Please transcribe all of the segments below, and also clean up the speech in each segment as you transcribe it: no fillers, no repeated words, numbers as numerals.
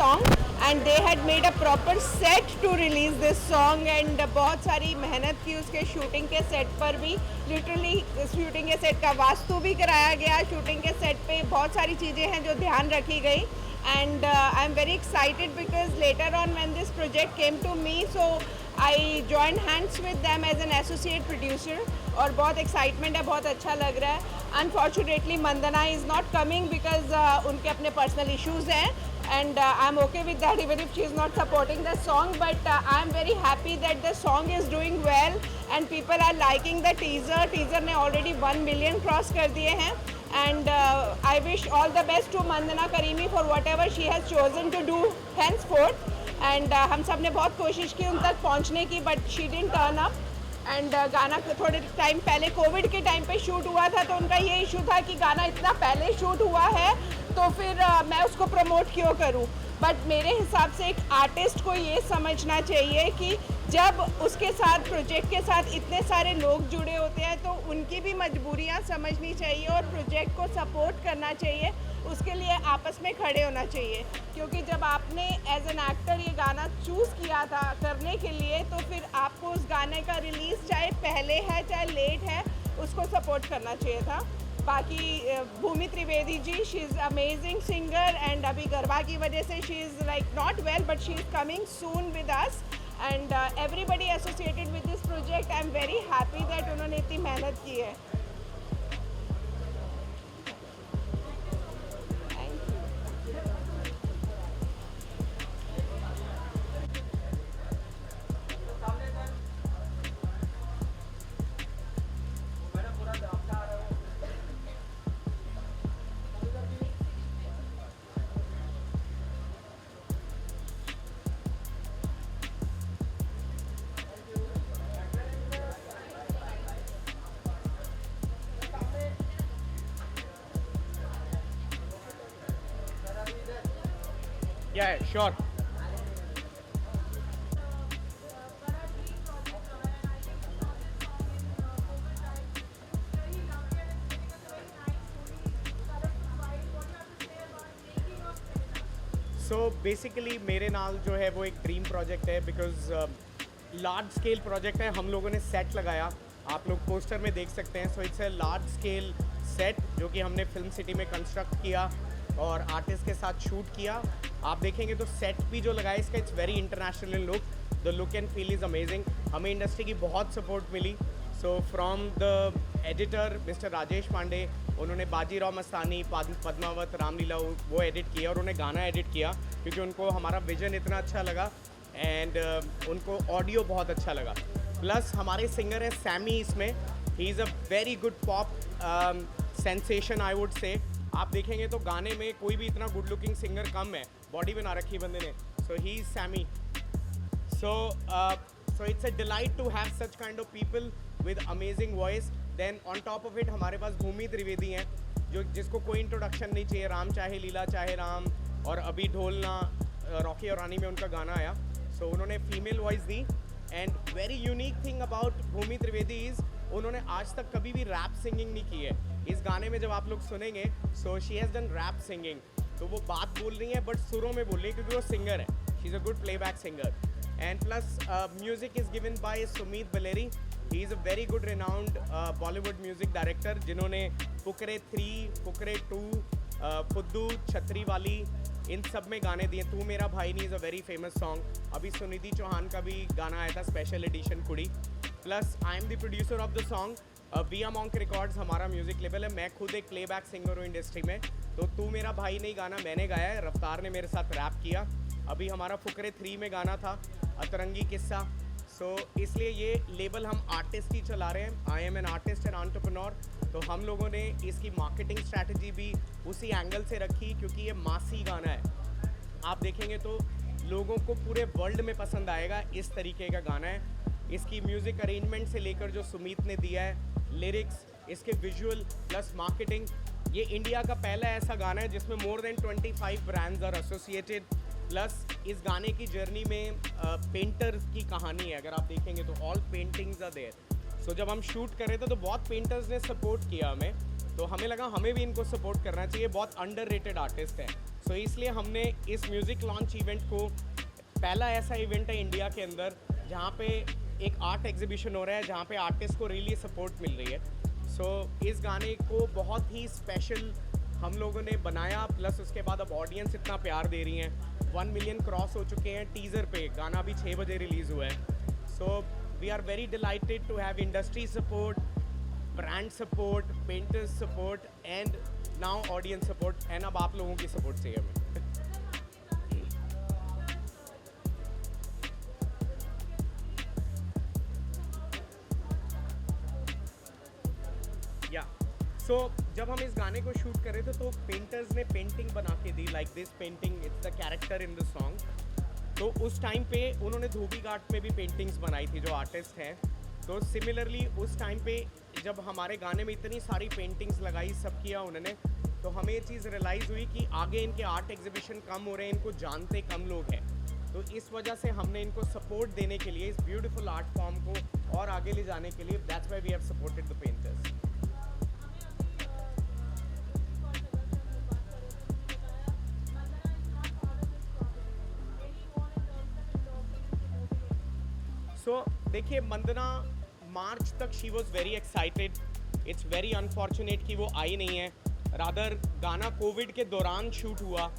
song and they had made a proper set to release this song and बहुत सारी मेहनत की उसके शूटिंग के सेट पर भी, लिटरली शूटिंग के सेट का वास्तु भी कराया गया, शूटिंग के सेट पे बहुत सारी चीज़ें हैं जो ध्यान रखी गई and I'm very excited because later on when this project came to me, so I joined hands with them as an associate producer और बहुत excitement है, बहुत अच्छा लग रहा है. Unfortunately Mandana is not coming because उनके अपने personal issues हैं and I'm okay with that even if she is not supporting the song, but I'm very happy that the song is doing well and people are liking the teaser. Teaser ने already 1 million cross कर दिए हैं and I wish all the best to Mandana Karimi for whatever she has chosen to do henceforth and हम सब ने बहुत कोशिश की उन तक पहुंचने की but she didn't turn up and गाना थोड़े टाइम पहले कोविड के टाइम पे शूट हुआ था तो उनका ये इशू था कि गाना इतना पहले शूट हुआ है तो फिर मैं उसको प्रमोट क्यों करूं, बट मेरे हिसाब से एक आर्टिस्ट को ये समझना चाहिए कि जब उसके साथ प्रोजेक्ट के साथ इतने सारे लोग जुड़े होते हैं तो उनकी भी मजबूरियां समझनी चाहिए और प्रोजेक्ट को सपोर्ट करना चाहिए, उसके लिए आपस में खड़े होना चाहिए क्योंकि जब आपने एज एन एक्टर ये गाना चूज़ किया था करने के लिए तो फिर आपको उस गाने का रिलीज़ चाहे पहले है चाहे लेट है उसको सपोर्ट करना चाहिए था. बाकी Bhumi Trivedi ji, she is amazing singer and अभी गरबा की वजह से she is like not well but she is coming soon with us and everybody associated with this project. I am very happy that उन्होंने इतनी मेहनत की है. Yeah, sure. So basically मेरे नाल जो है वो एक ड्रीम प्रोजेक्ट है बिकॉज लार्ज स्केल प्रोजेक्ट है. हम लोगों ने सेट लगाया, आप लोग पोस्टर में देख सकते हैं. So it's a large scale set जो कि हमने फिल्म सिटी में कंस्ट्रक्ट किया और आर्टिस्ट के साथ शूट किया. आप देखेंगे तो सेट भी जो लगाया इसका it's very international look. The look and feel is amazing. हमें इंडस्ट्री की बहुत सपोर्ट मिली. So from the editor mister Rajesh Pandey, उन्होंने बाजीराव मस्तानी, पद्मावत, रामलीला वो एडिट किया और उन्होंने गाना एडिट किया क्योंकि उनको हमारा विजन इतना अच्छा लगा एंड उनको ऑडियो बहुत अच्छा लगा. प्लस हमारे सिंगर हैं सैमी इसमें. He is a very good pop sensation I would say. आप देखेंगे तो गाने में कोई भी इतना गुड लुकिंग सिंगर कम है. बॉडी बना रखी बंदे ने. So he is Sammy. So it's a delight to have such kind of people with amazing voice. Then on top of it हमारे पास भूमि त्रिवेदी हैं जो जिसको कोई इंट्रोडक्शन नहीं चाहिए. राम चाहे लीला चाहे राम और अभी ढोलना रॉकी और रानी में उनका गाना आया. सो उन्होंने फीमेल वॉइस दी. And very unique thing about Bhumi Trivedi is उन्होंने आज तक कभी भी रैप सिंगिंग नहीं की है. इस गाने में जब आप लोग सुनेंगे so she has done rap singing. तो वो बात बोल रही है बट सुरों में बोल रही है क्योंकि वो सिंगर है. She is a good playback singer. And plus music is given by Sumit Baleri. He is a very good renowned Bollywood music director जिन्होंने फुकरे 3, फुकरे 2, फुद्दू, छतरी वाली इन सब में गाने दिए. तू मेरा भाई नहीं is a very famous song. अभी सुनिधि चौहान का भी गाना आया था स्पेशल एडिशन कुड़ी. Plus I am the producer of the song. We are Monk Records हमारा म्यूज़िक लेबल है. मैं खुद एक प्लेबैक सिंगर हूँ इंडस्ट्री में. तो तू मेरा भाई नहीं गाना मैंने गाया है. रफ्तार ने मेरे साथ रैप किया. अभी हमारा फुकरे 3 में गाना था अतरंगी किस्सा. सो इसलिए ये लेबल हम आर्टिस्ट ही चला रहे हैं. I am an artist and entrepreneur. तो हम लोगों ने इसकी मार्केटिंग स्ट्रैटेजी भी उसी एंगल से रखी क्योंकि ये मासी गाना है. आप देखेंगे तो लोगों को पूरे वर्ल्ड में पसंद आएगा. इस तरीके का गाना है. इसकी म्यूज़िक अरेंजमेंट से लेकर जो सुमीत ने दिया है, लिरिक्स, इसके विजुअल प्लस मार्केटिंग, ये इंडिया का पहला ऐसा गाना है जिसमें more than 25 brands are associated. Plus इस गाने की जर्नी में पेंटर्स की कहानी है. अगर आप देखेंगे तो ऑल पेंटिंग्स आर देयर. सो जब हम शूट कर रहे थे तो बहुत पेंटर्स ने सपोर्ट किया हमें तो हमें लगा हमें भी इनको सपोर्ट करना चाहिए, बहुत अंडररेटेड आर्टिस्ट हैं। सो इसलिए हमने इस म्यूज़िक लॉन्च इवेंट को, पहला ऐसा इवेंट है इंडिया के अंदर जहाँ पे एक आर्ट एग्जीबिशन हो रहा है, जहाँ पे आर्टिस्ट को रियली सपोर्ट मिल रही है। सो इस गाने को बहुत ही स्पेशल हम लोगों ने बनाया, प्लस उसके बाद अब ऑडियंस इतना प्यार दे रही हैं। 1 मिलियन क्रॉस हो चुके हैं टीज़र पे, गाना भी 6 बजे रिलीज़ हुआ है। So we are very delighted to have industry support, brand support, painters support and now audience support, and अब आप लोगों की सपोर्ट चाहिए हमें। या सो जब हम इस गाने को शूट कर रहे थे तो पेंटर्स ने पेंटिंग बना के दी, like this painting, it's the character in the song. तो उस टाइम पे उन्होंने धोबी घाट में भी पेंटिंग्स बनाई थी जो आर्टिस्ट हैं। तो सिमिलरली उस टाइम पे जब हमारे गाने में इतनी सारी पेंटिंग्स लगाई, सब किया उन्होंने, तो हमें ये चीज़ रियलाइज़ हुई कि आगे इनके आर्ट एग्जीबिशन कम हो रहे हैं, इनको जानते कम लोग हैं। तो इस वजह से हमने इनको सपोर्ट देने के लिए, इस ब्यूटीफुल आर्ट फॉर्म को और आगे ले जाने के लिए, that's why we have supported the painters. So देखिए, वंदना मार्च तक she was very excited. It's very unfortunate कि वो आई नहीं है। रादर गाना कोविड के दौरान शूट हुआ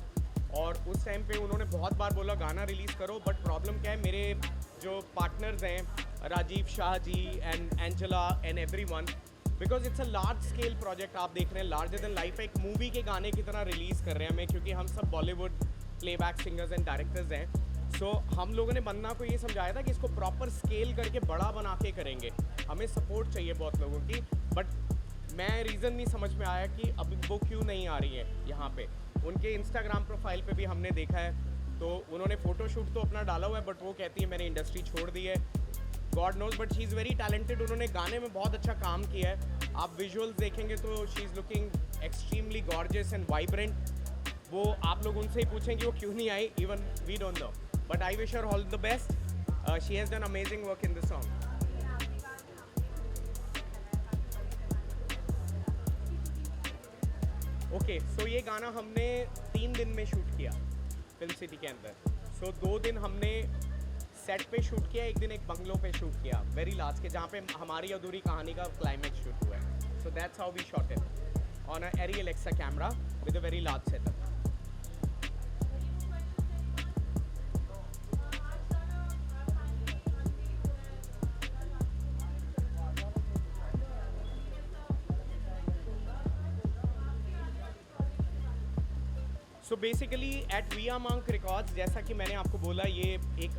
और उस टाइम पे उन्होंने बहुत बार बोला गाना रिलीज़ करो, बट प्रॉब्लम क्या है, मेरे जो पार्टनर्स हैं Rajiv Shah ji and Angela and everyone, because it's a large scale project, आप देख रहे हैं लार्जर देन लाइफ, एक मूवी के गाने की तरह रिलीज़ कर रहे हैं हमें, क्योंकि हम सब Bollywood playback singers and directors हैं। सो हम लोगों ने वंदना को ये समझाया था कि इसको प्रॉपर स्केल करके बड़ा बना के करेंगे, हमें सपोर्ट चाहिए बहुत लोगों की, बट मैं रीज़न नहीं समझ में आया कि अभी वो क्यों नहीं आ रही है यहाँ पे। उनके इंस्टाग्राम प्रोफाइल पे भी हमने देखा है, तो उन्होंने फ़ोटोशूट तो अपना डाला हुआ है, बट वो कहती है मैंने इंडस्ट्री छोड़ दी है, God knows, but she is very talented. उन्होंने गाने में बहुत अच्छा काम किया है, आप विजुअल्स देखेंगे तो she is looking extremely gorgeous and vibrant. वो आप लोग उनसे ही पूछें कि वो क्यों नहीं आई, even we don't know, but I wish her all the best. She has done amazing work in the song. Okay, so ये गाना हमने 3 दिन में शूट किया फिल्म सिटी के अंदर। So 2 दिन हमने सेट पे शूट किया, एक दिन एक बंगलो पे शूट किया, वेरी लास्ट के, जहाँ पे हमारी अधूरी कहानी का क्लाइमेक्स शूट हुआ है। So that's how we shot it on a Arri Alexa camera with a very large setup. So basically at via Monk records, जैसा कि मैंने आपको बोला, ये एक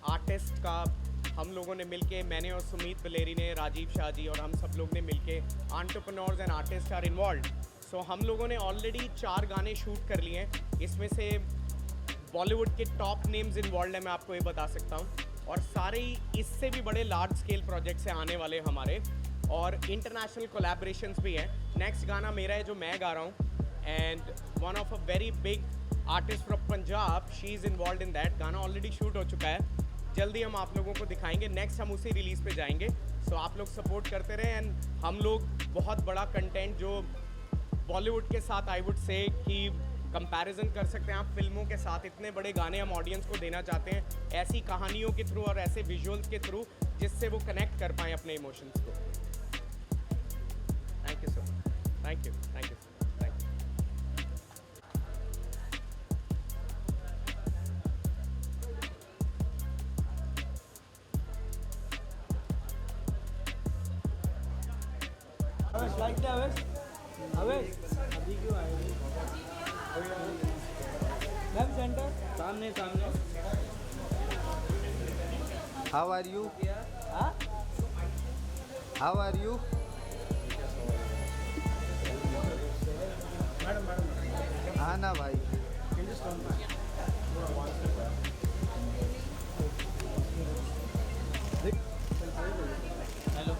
आर्टिस्ट का हम लोगों ने मिलके, मैंने और सुमीत बलेरी ने, राजीव शाह जी और हम सब लोग ने मिलके, entrepreneurs and artist are involve. So हम लोगों ने ऑलरेडी 4 गाने शूट कर लिए हैं, इसमें से बॉलीवुड के टॉप नेम्स इन्वॉल्व हैं, मैं आपको ये बता सकता हूँ, और सारे ही इससे भी बड़े लार्ज स्केल प्रोजेक्ट्स हैं आने वाले हमारे, और इंटरनेशनल कोलैबोरेशंस भी हैं। नेक्स्ट गाना मेरा है जो मैं गा रहा हूँ, and one of a very big artist from Punjab, she is involved in that. गाना ऑलरेडी शूट हो चुका है, जल्दी हम आप लोगों को दिखाएंगे, नेक्स्ट हम उसी रिलीज़ पे जाएंगे। सो आप लोग सपोर्ट करते रहे, एंड हम लोग बहुत बड़ा कंटेंट जो बॉलीवुड के साथ आई वुड से कि कंपैरिजन कर सकते हैं आप फिल्मों के साथ, इतने बड़े गाने हम ऑडियंस को देना चाहते हैं, ऐसी कहानियों के थ्रू और ऐसे विजुअल्स के थ्रू जिससे वो कनेक्ट कर पाएँ अपने इमोशंस को। Thank you so much, thank you, thank you. अभी क्यों आए? मैम सेंटर सामने सामने। How are you? How are you? हाँ ना भाई। हेलो,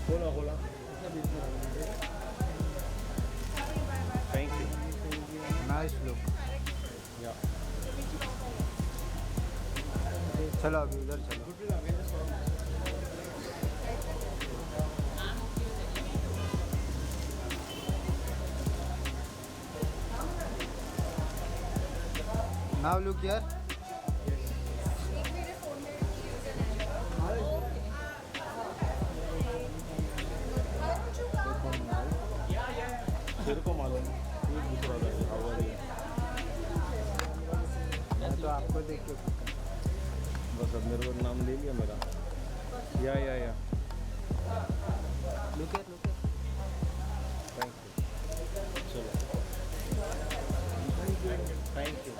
बोला बोला। Thank you. Nice look. चलो अभी उधर चलो। Now look here. तेरे को मालूम ये दूसरा था हवारी मैं तो आपको देख के बस अब मेरे को नाम ले लिया मेरा या look here. थैंक यू चलो थैंक यू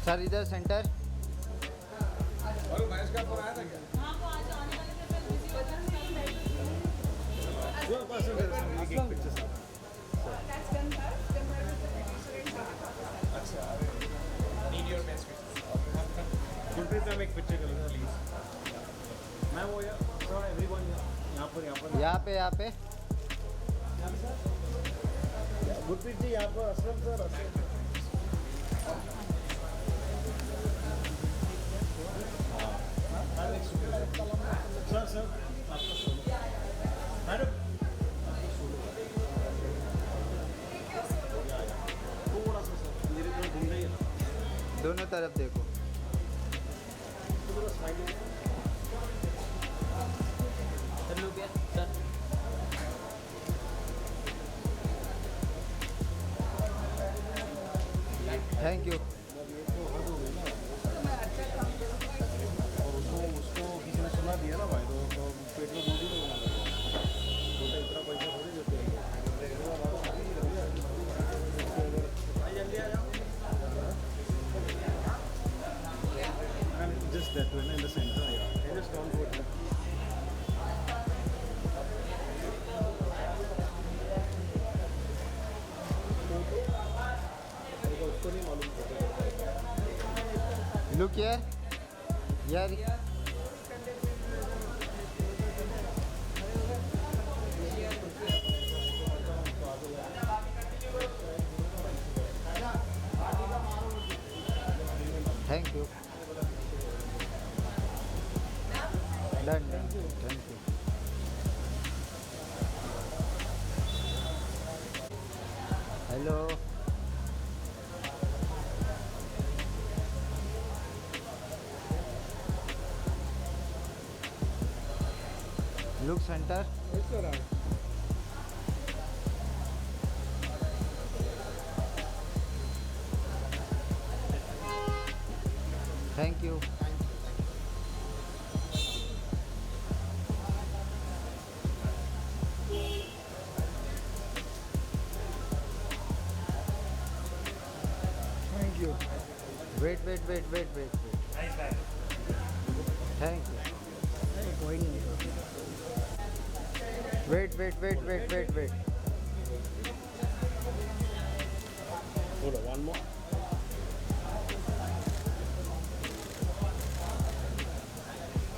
सर इधर सेंटर. गुरप्रीत मैम एक पिक्चर करो प्लीज मैम वो यार एवरीवन यहाँ पर यहाँ पे गुरप्रीत जी यहाँ पर असलम सर सर मैडम थोड़ा सा सर मेरे को घूम रही है ना दोनों तरफ देखो. Thank you. और उसको किसी ने सुना दिया ना भाई तो पेट में दूध ही नहीं बना तो इतना पैसा थोड़ी देते हैं जल्दी आ जाओ just that way in the centre या जस्ट ऑन बोर्ड उसको नहीं मालूम Look here. Here. Thank you. Done. Thank you. Hello. Look center. Thank you. Thank you. Wait. Thank you. कोई नहीं. Wait. hold on one more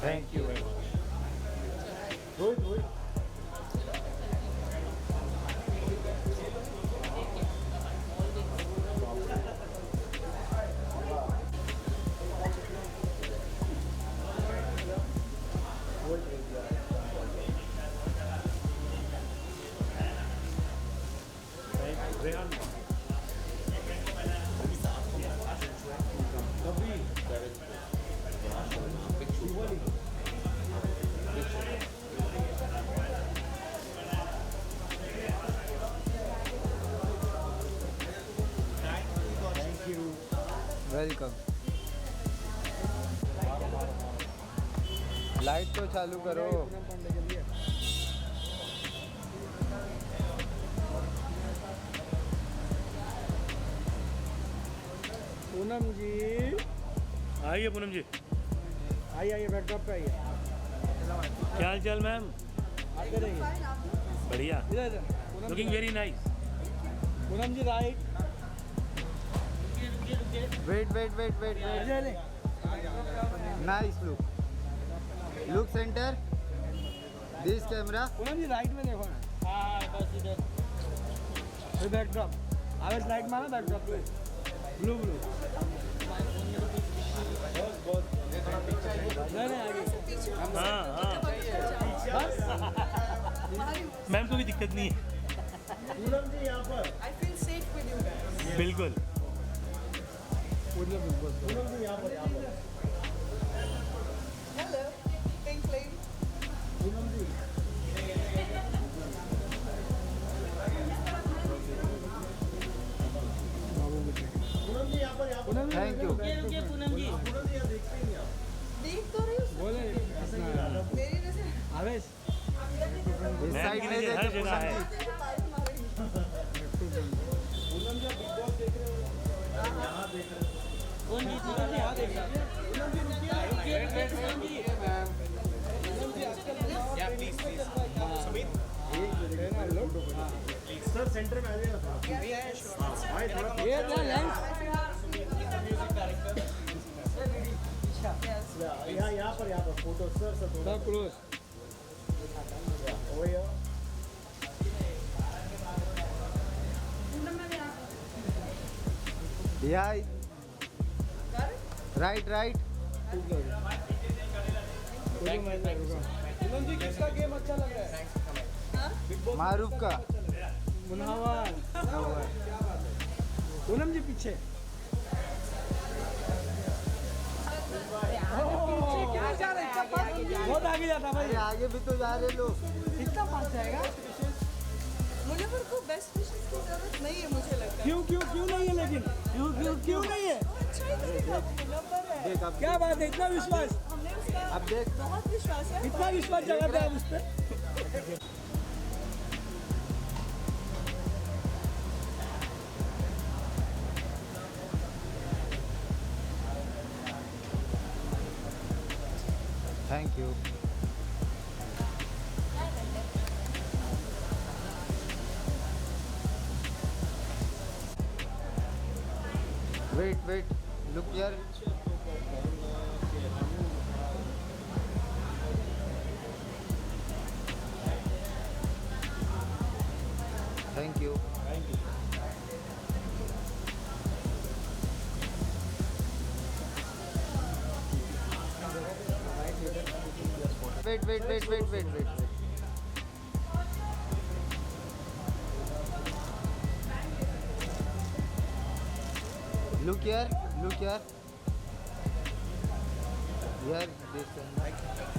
Thank you. very much Rohit Rehan Thank you. Welcome. Light तो चालू करो. पूनम जी आइए पूनम जी. आइए backdrop पे आइए. क्या हाल चाल मैम? आते रहिए. बढ़िया. इधर looking very nice. Poonam ji right. Wait. Nice look. Look center. This camera. Poonam ji right में देखो ना. हाँ बस इधर. फिर बैकड्रॉप. आगे लाइट मारो बैकड्रॉप पे. ब्लू. नहीं आगे. हाँ मैम को भी दिक्कत नहीं है पूनम जी यहाँ पर I feel safe with you guys. बिल्कुल पूनम जी यहाँ पर Hello, pink lady. पूनम जी पूनम जी यहाँ पर थैंक यू पूनम जी यहाँ देखते ही नहीं आप देख तो रही हूँ बोले मेरी नजर आवेश इस मैम साइड की में नजर हर देखो जगह है पूनम जी आप बिग बॉस देख रहे हो यहाँ देख रहे हो कौन जी पूनम जी यहाँ देख या प्लीज सुमित सर सेंटर में आ जाइए ना थोड़ा भाई थोड़ा ये क्या लेंस यहाँ पर फोटो सर थोड़ा close over here. Yeah. Right, right. Poonam ji किसका गेम अच्छा लग रहा है मारूफ का मुनावर पूनम जी पीछे बहुत आगे जाता भाई अरे आगे भी तो जा रहे लोग इतना पास जाएगा मुनव्वर को बेस्ट विशेस की जरूरत नहीं है मुझे लगता है क्यों नहीं है लेकिन क्यों नहीं है अच्छा ही करेगा मुनव्वर है देख अब क्या बात है इतना विश्वास हमने उसका अब देख बहुत विश्वास है इतना विश्वास जगाते हैं आप उस पर थैंक यू वेट लुक यार thank you wait look here here this thank you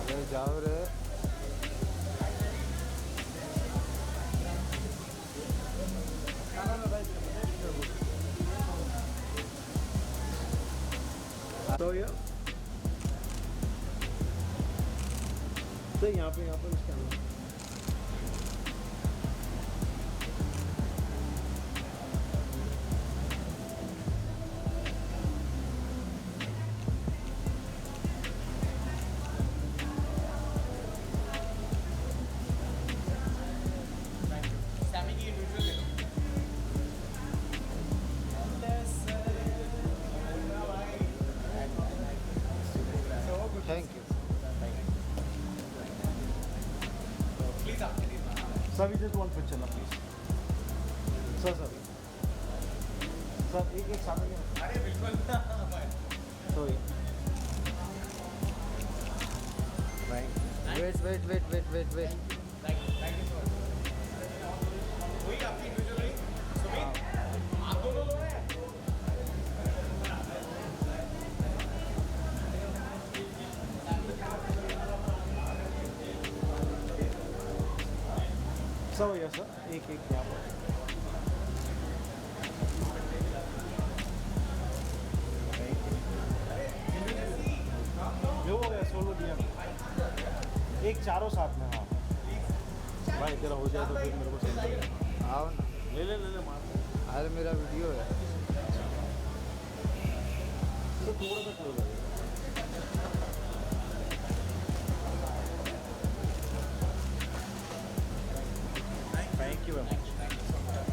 अरे जाओ रे तो ये तो यहाँ पे इसके अंदर सैमी की इंडिविजुअल ले लो थैंक यू प्लीज आप सर just one picture ना प्लीज सर एक सामने अरे बिल्कुल sorry wait thank you so much वही आपकी इंडिविजुअल रही सुमित आप दोनों लो रहे हैं सब हो गया सर एक यहाँ पर जो हो गया सोलो दिया एक चारों साथ में हाँ भाई तेरा हो जाए तो फिर मेरे को सेंड कर आओ ना ले मार अरे मेरा वीडियो है तो थोड़ा सा क्लोज लगेगा थैंक यू वेरी मच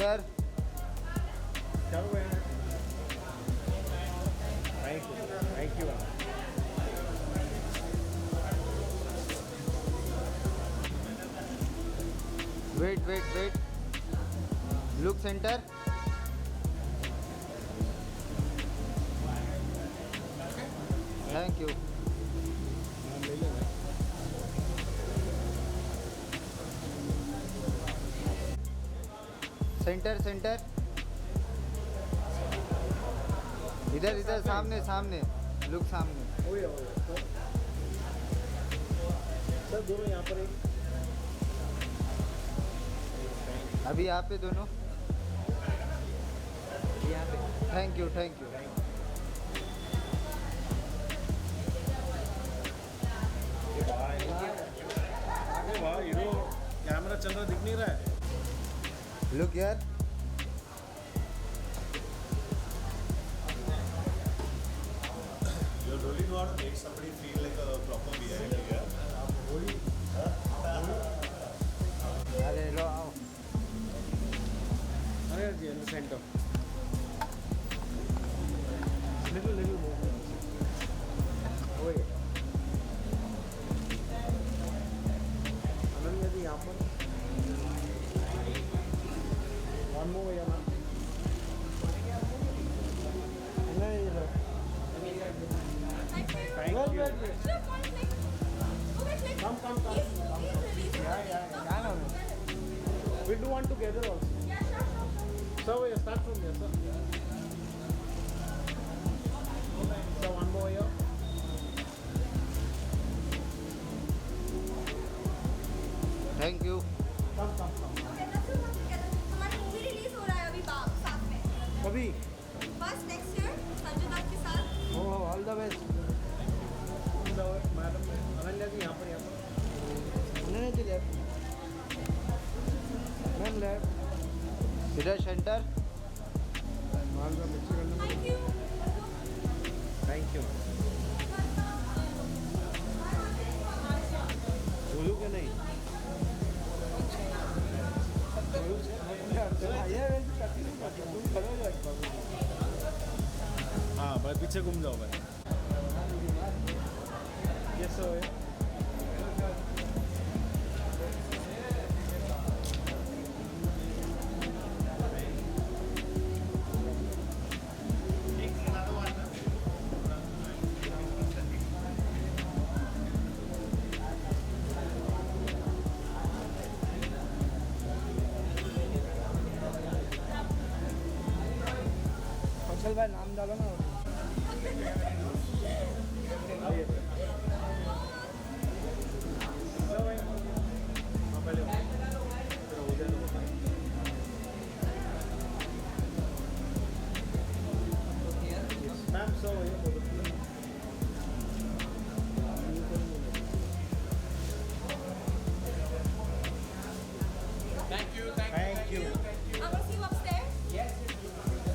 यार क्या हुआ है? Thank you. Wait look center thank you center इधर सामने लुक सामने हो गया सर दोनों यहाँ पर एक अभी यहाँ पे दोनों यहाँ पे थैंक यू अरे वाह हीरो कैमरा चल रहा दिख नहीं रहा है। लुक यार You're really not make somebody feel like a proper VIP here. अरे लो आओ अरे जी in the center. Little more. Oh yeah. Ananya ji यहाँ पर. One more yeah ma'am. नहीं इधर. Thank you. Come. We do one together also. Sir, we start from here, sir. So one more here. Thank you Come. हमारी movie release हो रहा है अभी साथ में कभी. बस नेक्स्ट ईयर संजय दत्त के साथ Oh, all the best. Madam Ananya ji यहाँ पर Ananya ji left ma'am left इधर centre thank you thank you बोलूँ क्या नहीं हाँ भाई पीछे घूम जाओ भाई ये सो है चल भाई नाम डालो ना ma'am so thank you I'm gonna see you upstairs.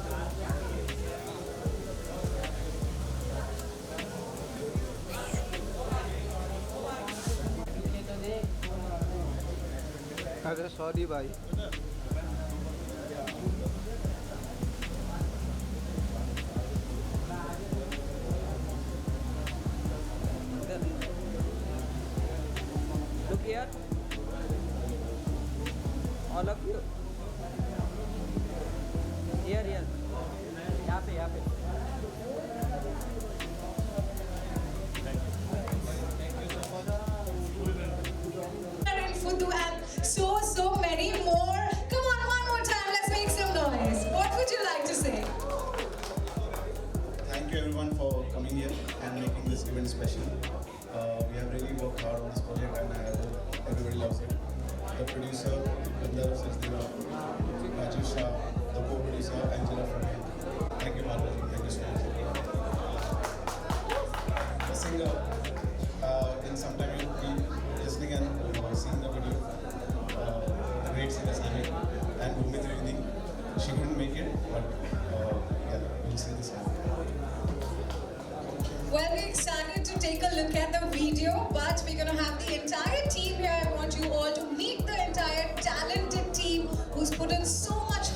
अरे सॉरी भाई Look here. All of you. Here. यहाँ पे. And Fudu and so many more. Come on, one more time. Let's make some noise. What would you like to say? Thank you everyone for coming here and making this event special. We have really worked hard on this project and I hope everybody loves it. The producer, Gandharv Sachdeva, Rajesh Shah, the co-producer, Angela from here. Thank you, Balaji. Thank you so much. The singer, in some time you'll be listening and seeing the video. The great singer Samir and Bhumi Trivedi. She couldn't make it, but yeah, we'll see this song. Well, we're excited to take a look at the video, but we're going to have the entire team here. I want you all to meet the entire talented team who's put in so much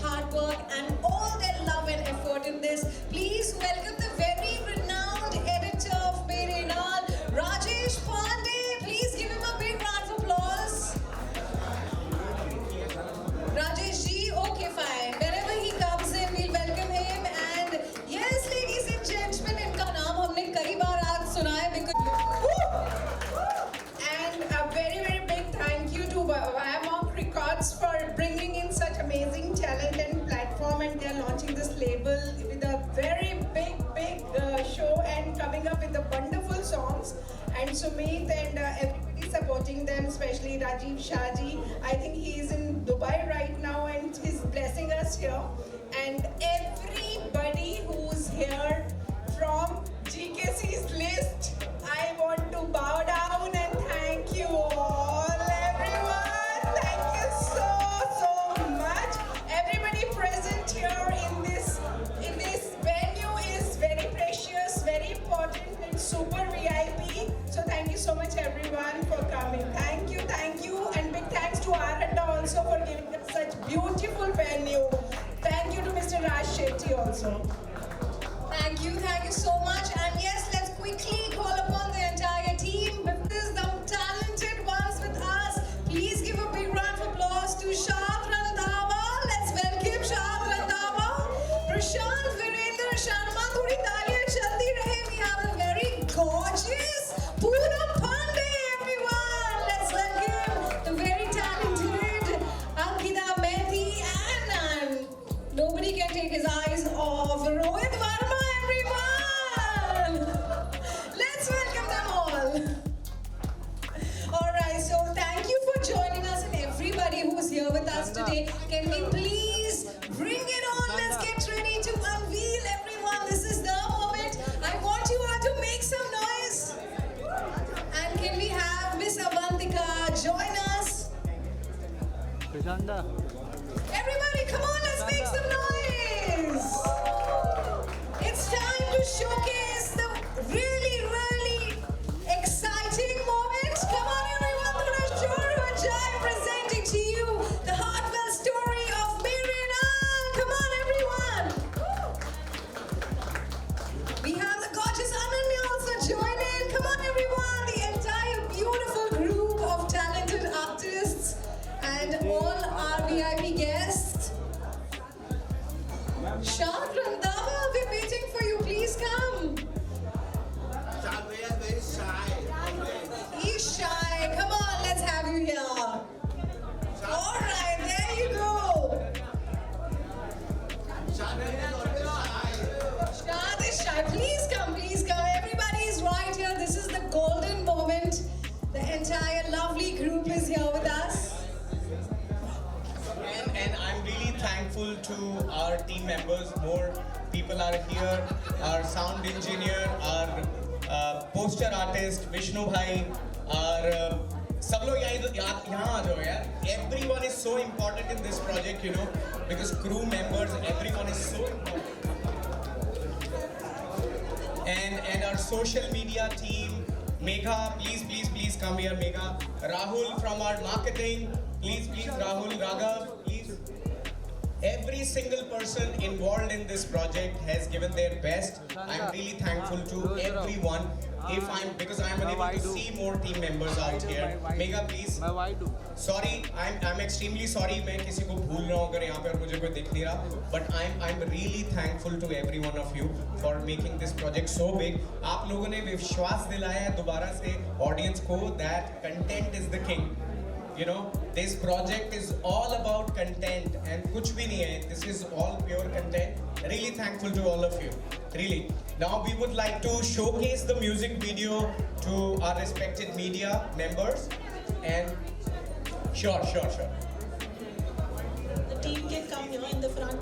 platform and they're launching this label with a very big show and coming up with the wonderful songs. And Sumit and everybody supporting them, especially Rajiv Shahji. I think he is in Dubai right now and he's blessing us here. And everybody who's here from GKC's list, I want to bow down and thank you all, everyone. Thank you so much. Everybody present here in this venue is very precious, very important, and super VIP. So thank you so much, everyone, for coming. Thank you, and big thanks to Aranda also for giving us such beautiful venue. Thank you to Mr. Raj Shetty also. Thank you so much. And yes, let's quickly call upon the entire team. This is the talented ones with us. Please give a big round of applause to Shad Randhawa. Let's welcome Shad Randhawa. Prashant Virendra Sharma. Thodi taaliyan chalti rahe. We have a very gorgeous Poonam Pandey, everyone. Let's welcome the very talented Ankita Mehti and nobody can take his eyes off Rohit Verma, everyone. Let's welcome them all. Alright, so thank you for joining us and everybody who's here with us today. Can we please bring it on? Let's get ready to unveil, everyone. This is the moment. I want you all to make some noise. And can we have Miss Avantika join us? Prashanda. Everybody, come on, let's make some noise. It's time to showcase the really exciting moment. Come on, everyone, Thoda Shor Ho Jaye, presenting to you the heartfelt story of Merinal. Come on, everyone. We have the gorgeous Ananya also join in. Come on, everyone. The entire beautiful group of talented artists and all our VIP guests. Shad Randhawa, we're waiting for you. Please come. He's shy. Come on, let's have you here. All right, there you go. Shad is shy. Please come, please come. Everybody is right here. This is the golden moment. The entire lovely group is here with us. And I'm really thankful to our team members. More people are here. Our sound engineer, our poster artist, Vishnu Bhai, our सब लोग यहाँ आ जाओ यार. Everyone is so important in this project, you know, because crew members, everyone is so important. And our social media team, Megha, please come here, Megha. Rahul from our marketing, please, Rahul, Raghav, please. Every single person involved in this project has given their best. I'm really thankful to everyone. Because I'm unable to see more team members out here. Megha, please. Sorry, I'm extremely sorry. मैं किसी को भूल रहा हूँ अगर यहाँ पे और मुझे कोई दिख नहीं रहा. But I'm really thankful to every one of you for making this project so big. आप लोगों ने विश्वास दिलाया है दोबारा से audience को that content is the king. You know, this project is all about content and kuch bhi nahi hai. This is all pure content. Really thankful to all of you. Really. Now we would like to showcase the music video to our respected media members. And sure. The team can come here in the front.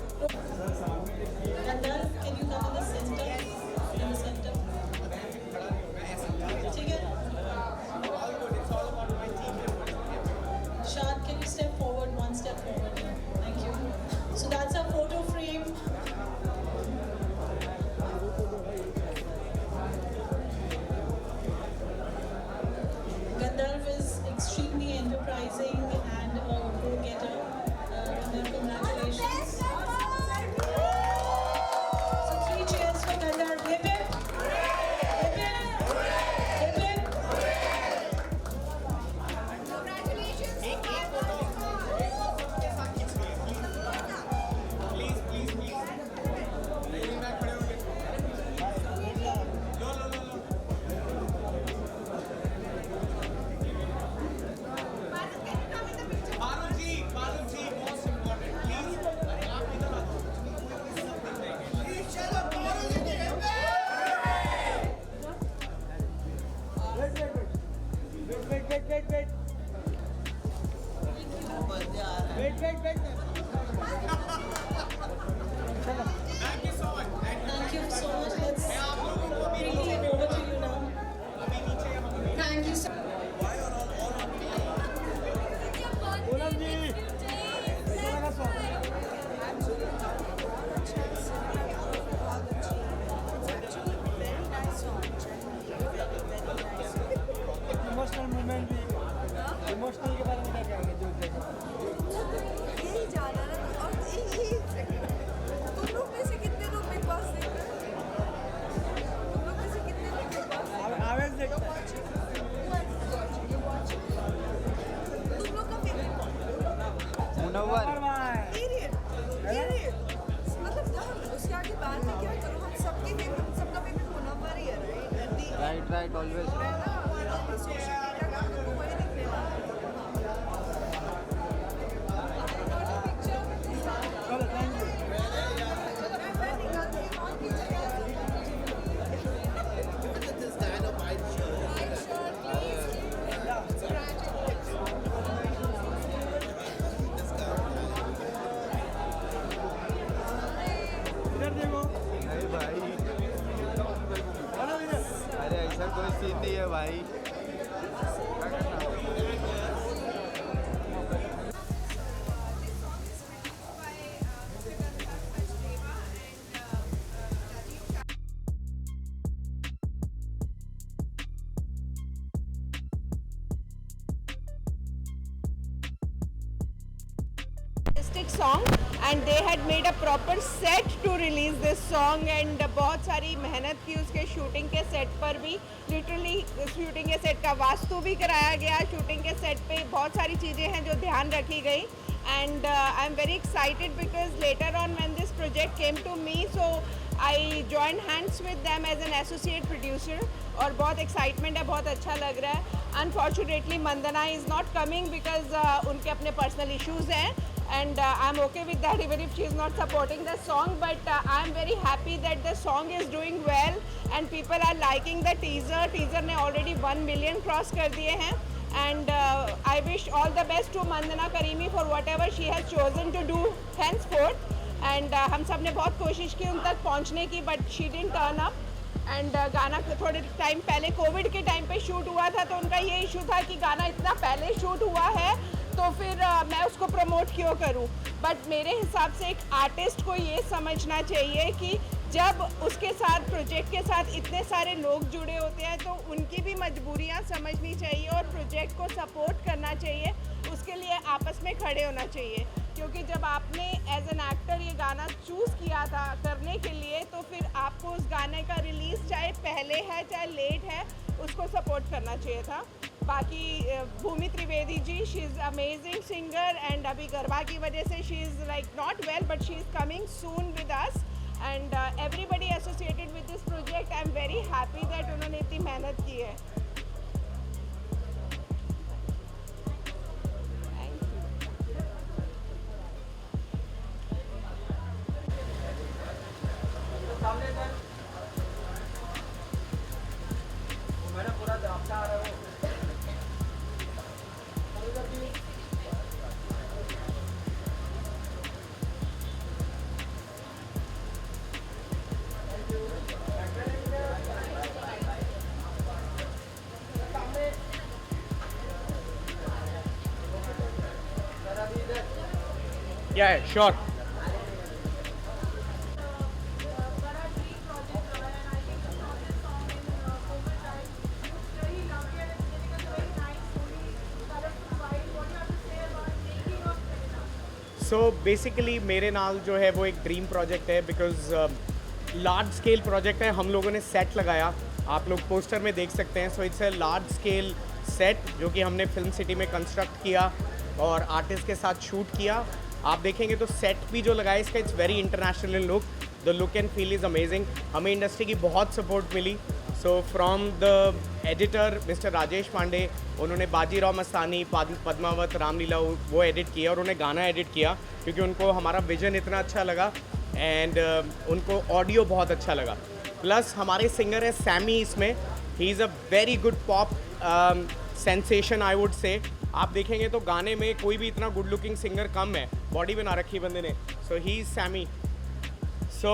Gandharv, can you come in the center? In the center. ठीक है? Shad, can you step forward, one step forward? Thank you. So that's our photo frame. Gandharv is extremely enterprising and a go-getter. Gandharv, congratulations. right, always. इधर देखो नहीं भाई, अरे ऐसा कोई scene नहीं है भाई. artistic song and they had made a proper set to release this song and बहुत सारी मेहनत की उसके शूटिंग के सेट पर भी. लिटरली शूटिंग के सेट का वास्तु भी कराया गया. शूटिंग के सेट पे बहुत सारी चीज़ें हैं जो ध्यान रखी गई and I'm very excited because later on when this project came to me, so I joined hands with them as an associate producer और बहुत excitement है, बहुत अच्छा लग रहा है. Unfortunately Mandana is not coming because उनके अपने personal issues हैं and I'm okay with that even if she is not supporting the song, but I'm very happy that the song is doing well and people are liking the teaser. Teaser ने already 1 million cross कर दिए हैं and I wish all the best to Mandana Karimi for whatever she has chosen to do henceforth. And हम सब ने बहुत कोशिश की उन तक पहुंचने की, but she didn't turn up. And गाना थोड़े टाइम पहले कोविड के टाइम पे शूट हुआ था, तो उनका ये इशू था कि गाना इतना पहले शूट हुआ है तो फिर मैं उसको प्रमोट क्यों करूं. बट मेरे हिसाब से एक आर्टिस्ट को ये समझना चाहिए कि जब उसके साथ प्रोजेक्ट के साथ इतने सारे लोग जुड़े होते हैं तो उनकी भी मजबूरियां समझनी चाहिए और प्रोजेक्ट को सपोर्ट करना चाहिए. उसके लिए आपस में खड़े होना चाहिए, क्योंकि जब आपने एज एन एक्टर ये गाना चूज़ किया था करने के लिए, तो फिर आपको उस गाने का रिलीज़ चाहे पहले है चाहे लेट है उसको सपोर्ट करना चाहिए था. बाकी Bhumi Trivedi ji, she is amazing singer and अभी गरबा की वजह से she is like not well, but she is coming soon with us and everybody associated with this project. I am very happy that उन्होंने इतनी मेहनत की है. Yeah, sure. सो बेसिकली मेरे नाल जो है वो एक ड्रीम प्रोजेक्ट है, बिकॉज लार्ज स्केल प्रोजेक्ट है. हम लोगों ने सेट लगाया, आप लोग पोस्टर में देख सकते हैं. So it's a large scale set जो कि हमने फिल्म सिटी में कंस्ट्रक्ट किया और आर्टिस्ट के साथ शूट किया. आप देखेंगे तो सेट भी जो लगाया इसका it's very international look. The look and feel is amazing. हमें इंडस्ट्री की बहुत सपोर्ट मिली. So from the editor mister Rajesh Pandey, उन्होंने बाजीराव मस्तानी, पद्मावत, रामलीला वो एडिट किया और उन्हें गाना एडिट किया क्योंकि उनको हमारा विजन इतना अच्छा लगा एंड उनको ऑडियो बहुत अच्छा लगा. प्लस हमारे सिंगर है सैमी इसमें. He is a very good pop sensation I would say. आप देखेंगे तो गाने में कोई भी इतना गुड लुकिंग सिंगर कम है. बॉडी बना रखी बंदे ने. So he is Sammy. So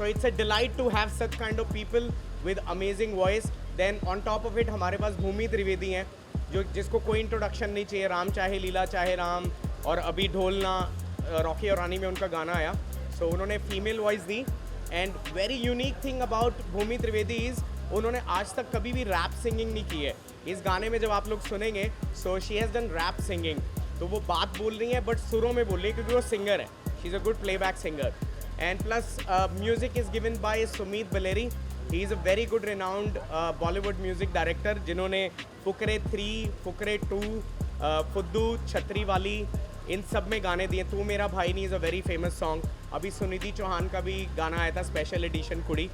it's a delight to have such kind of people with amazing voice. Then on top of it हमारे पास भूमि त्रिवेदी हैं जो जिसको कोई इंट्रोडक्शन नहीं चाहिए. राम चाहे लीला चाहे राम और अभी ढोलना, रॉकी और रानी में उनका गाना आया. सो उन्होंने फीमेल वॉइस दी. And very unique thing about Bhumi Trivedi is उन्होंने आज तक कभी भी रैप सिंगिंग नहीं की है. इस गाने में जब आप लोग सुनेंगे so she has done rap singing. तो वो बात बोल रही है बट सुरों में बोल रही है क्योंकि वो सिंगर है. She is a good playback singer. And plus music is given by Sumit Baleri. He is a very good renowned Bollywood music director जिन्होंने फुकरे 3, फुकरे 2, फुद्दू, छतरी वाली इन सब में गाने दिए. तू मेरा भाई नहीं is a very famous song. अभी सुनिधि चौहान का भी गाना आया था स्पेशल एडिशन कुड़ी.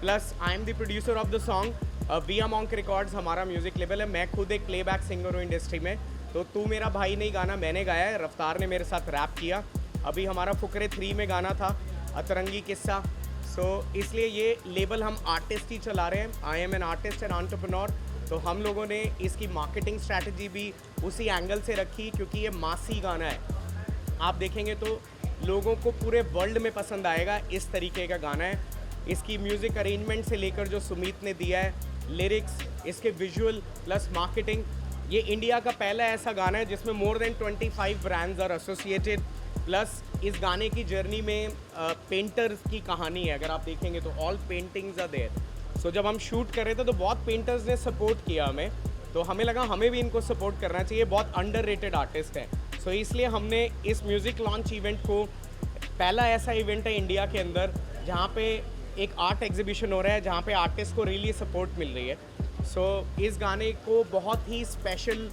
Plus I am the producer of the song विया मॉन्क रिकॉर्ड्स हमारा म्यूज़िक लेबल है। मैं खुद एक प्लेबैक सिंगर हूँ इंडस्ट्री में। तो तू मेरा भाई नहीं गाना मैंने गाया है, रफ्तार ने मेरे साथ रैप किया। अभी हमारा फुकरे 3 में गाना था अतरंगी किस्सा। सो इसलिए ये लेबल हम आर्टिस्ट ही चला रहे हैं। I am an artist and entrepreneur. तो हम लोगों ने इसकी मार्केटिंग स्ट्रैटेजी भी उसी एंगल से रखी, क्योंकि ये मासी गाना है। आप देखेंगे तो लोगों को पूरे वर्ल्ड में पसंद आएगा, इस तरीके का गाना है। इसकी म्यूज़िक अरेंजमेंट से लेकर जो सुमीत ने दिया है, लिरिक्स, इसके विजुअल प्लस मार्केटिंग, ये इंडिया का पहला ऐसा गाना है जिसमें more than 25 brands are associated. Plus इस गाने की जर्नी में पेंटर्स की कहानी है। अगर आप देखेंगे तो ऑल पेंटिंग्स आर देयर। सो जब हम शूट कर रहे थे तो बहुत पेंटर्स ने सपोर्ट किया हमें, तो हमें लगा हमें भी इनको सपोर्ट करना चाहिए। बहुत अंडररेटेड आर्टिस्ट हैं। सो इसलिए हमने इस म्यूज़िक लॉन्च इवेंट को, पहला ऐसा इवेंट है इंडिया के अंदर जहाँ पे एक आर्ट एग्जीबिशन हो रहा है, जहाँ पे आर्टिस्ट को रियली सपोर्ट मिल रही है। सो इस गाने को बहुत ही स्पेशल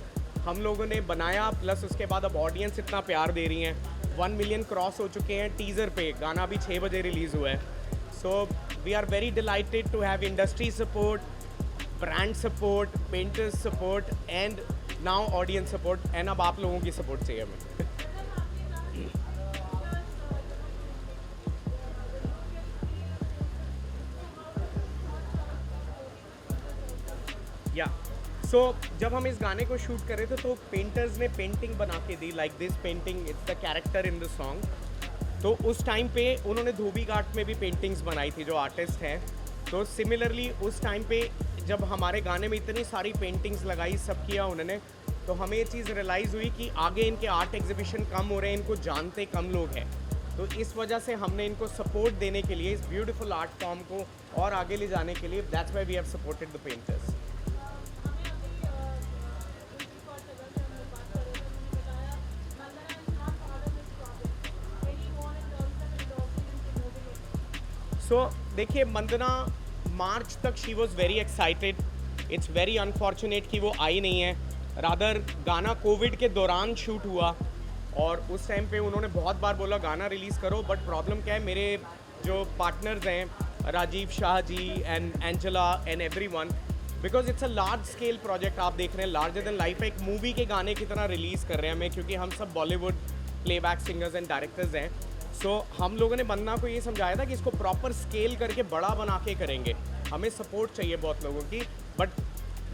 हम लोगों ने बनाया। प्लस उसके बाद अब ऑडियंस इतना प्यार दे रही हैं, 1 मिलियन क्रॉस हो चुके हैं टीज़र पे। गाना अभी 6 बजे रिलीज़ हुआ है। So we are very delighted to have industry support, brand support, painters support and now audience support. And अब आप लोगों की सपोर्ट चाहिए हमें। या सो जब हम इस गाने को शूट कर रहे थे तो पेंटर्स ने पेंटिंग बना के दी, like this painting, it's the character in the song. तो उस टाइम पे उन्होंने धोबी घाट में भी पेंटिंग्स बनाई थी जो आर्टिस्ट हैं। तो सिमिलरली उस टाइम पे जब हमारे गाने में इतनी सारी पेंटिंग्स लगाई, सब किया उन्होंने, तो हमें ये चीज़ रियलाइज़ हुई कि आगे इनके आर्ट एग्जीबिशन कम हो रहे हैं, इनको जानते कम लोग हैं। तो इस वजह से हमने इनको सपोर्ट देने के लिए, इस ब्यूटीफुल आर्ट फॉर्म को और आगे ले जाने के लिए, that's why we have supported the painters. So देखिए, वंदना मार्च तक she was very excited. It's very unfortunate कि वो आई नहीं है। रादर गाना कोविड के दौरान शूट हुआ और उस टाइम पे उन्होंने बहुत बार बोला गाना रिलीज़ करो, बट प्रॉब्लम क्या है, मेरे जो पार्टनर्स हैं Rajiv Shah ji and Angela and everyone, because it's a large scale project. आप देख रहे हैं लार्जर देन लाइफ, एक मूवी के गाने की तरह रिलीज़ कर रहे हैं हमें, क्योंकि हम सब Bollywood playback singers and directors हैं। सो हम लोगों ने वंदना को ये समझाया था कि इसको प्रॉपर स्केल करके बड़ा बना के करेंगे, हमें सपोर्ट चाहिए बहुत लोगों की। बट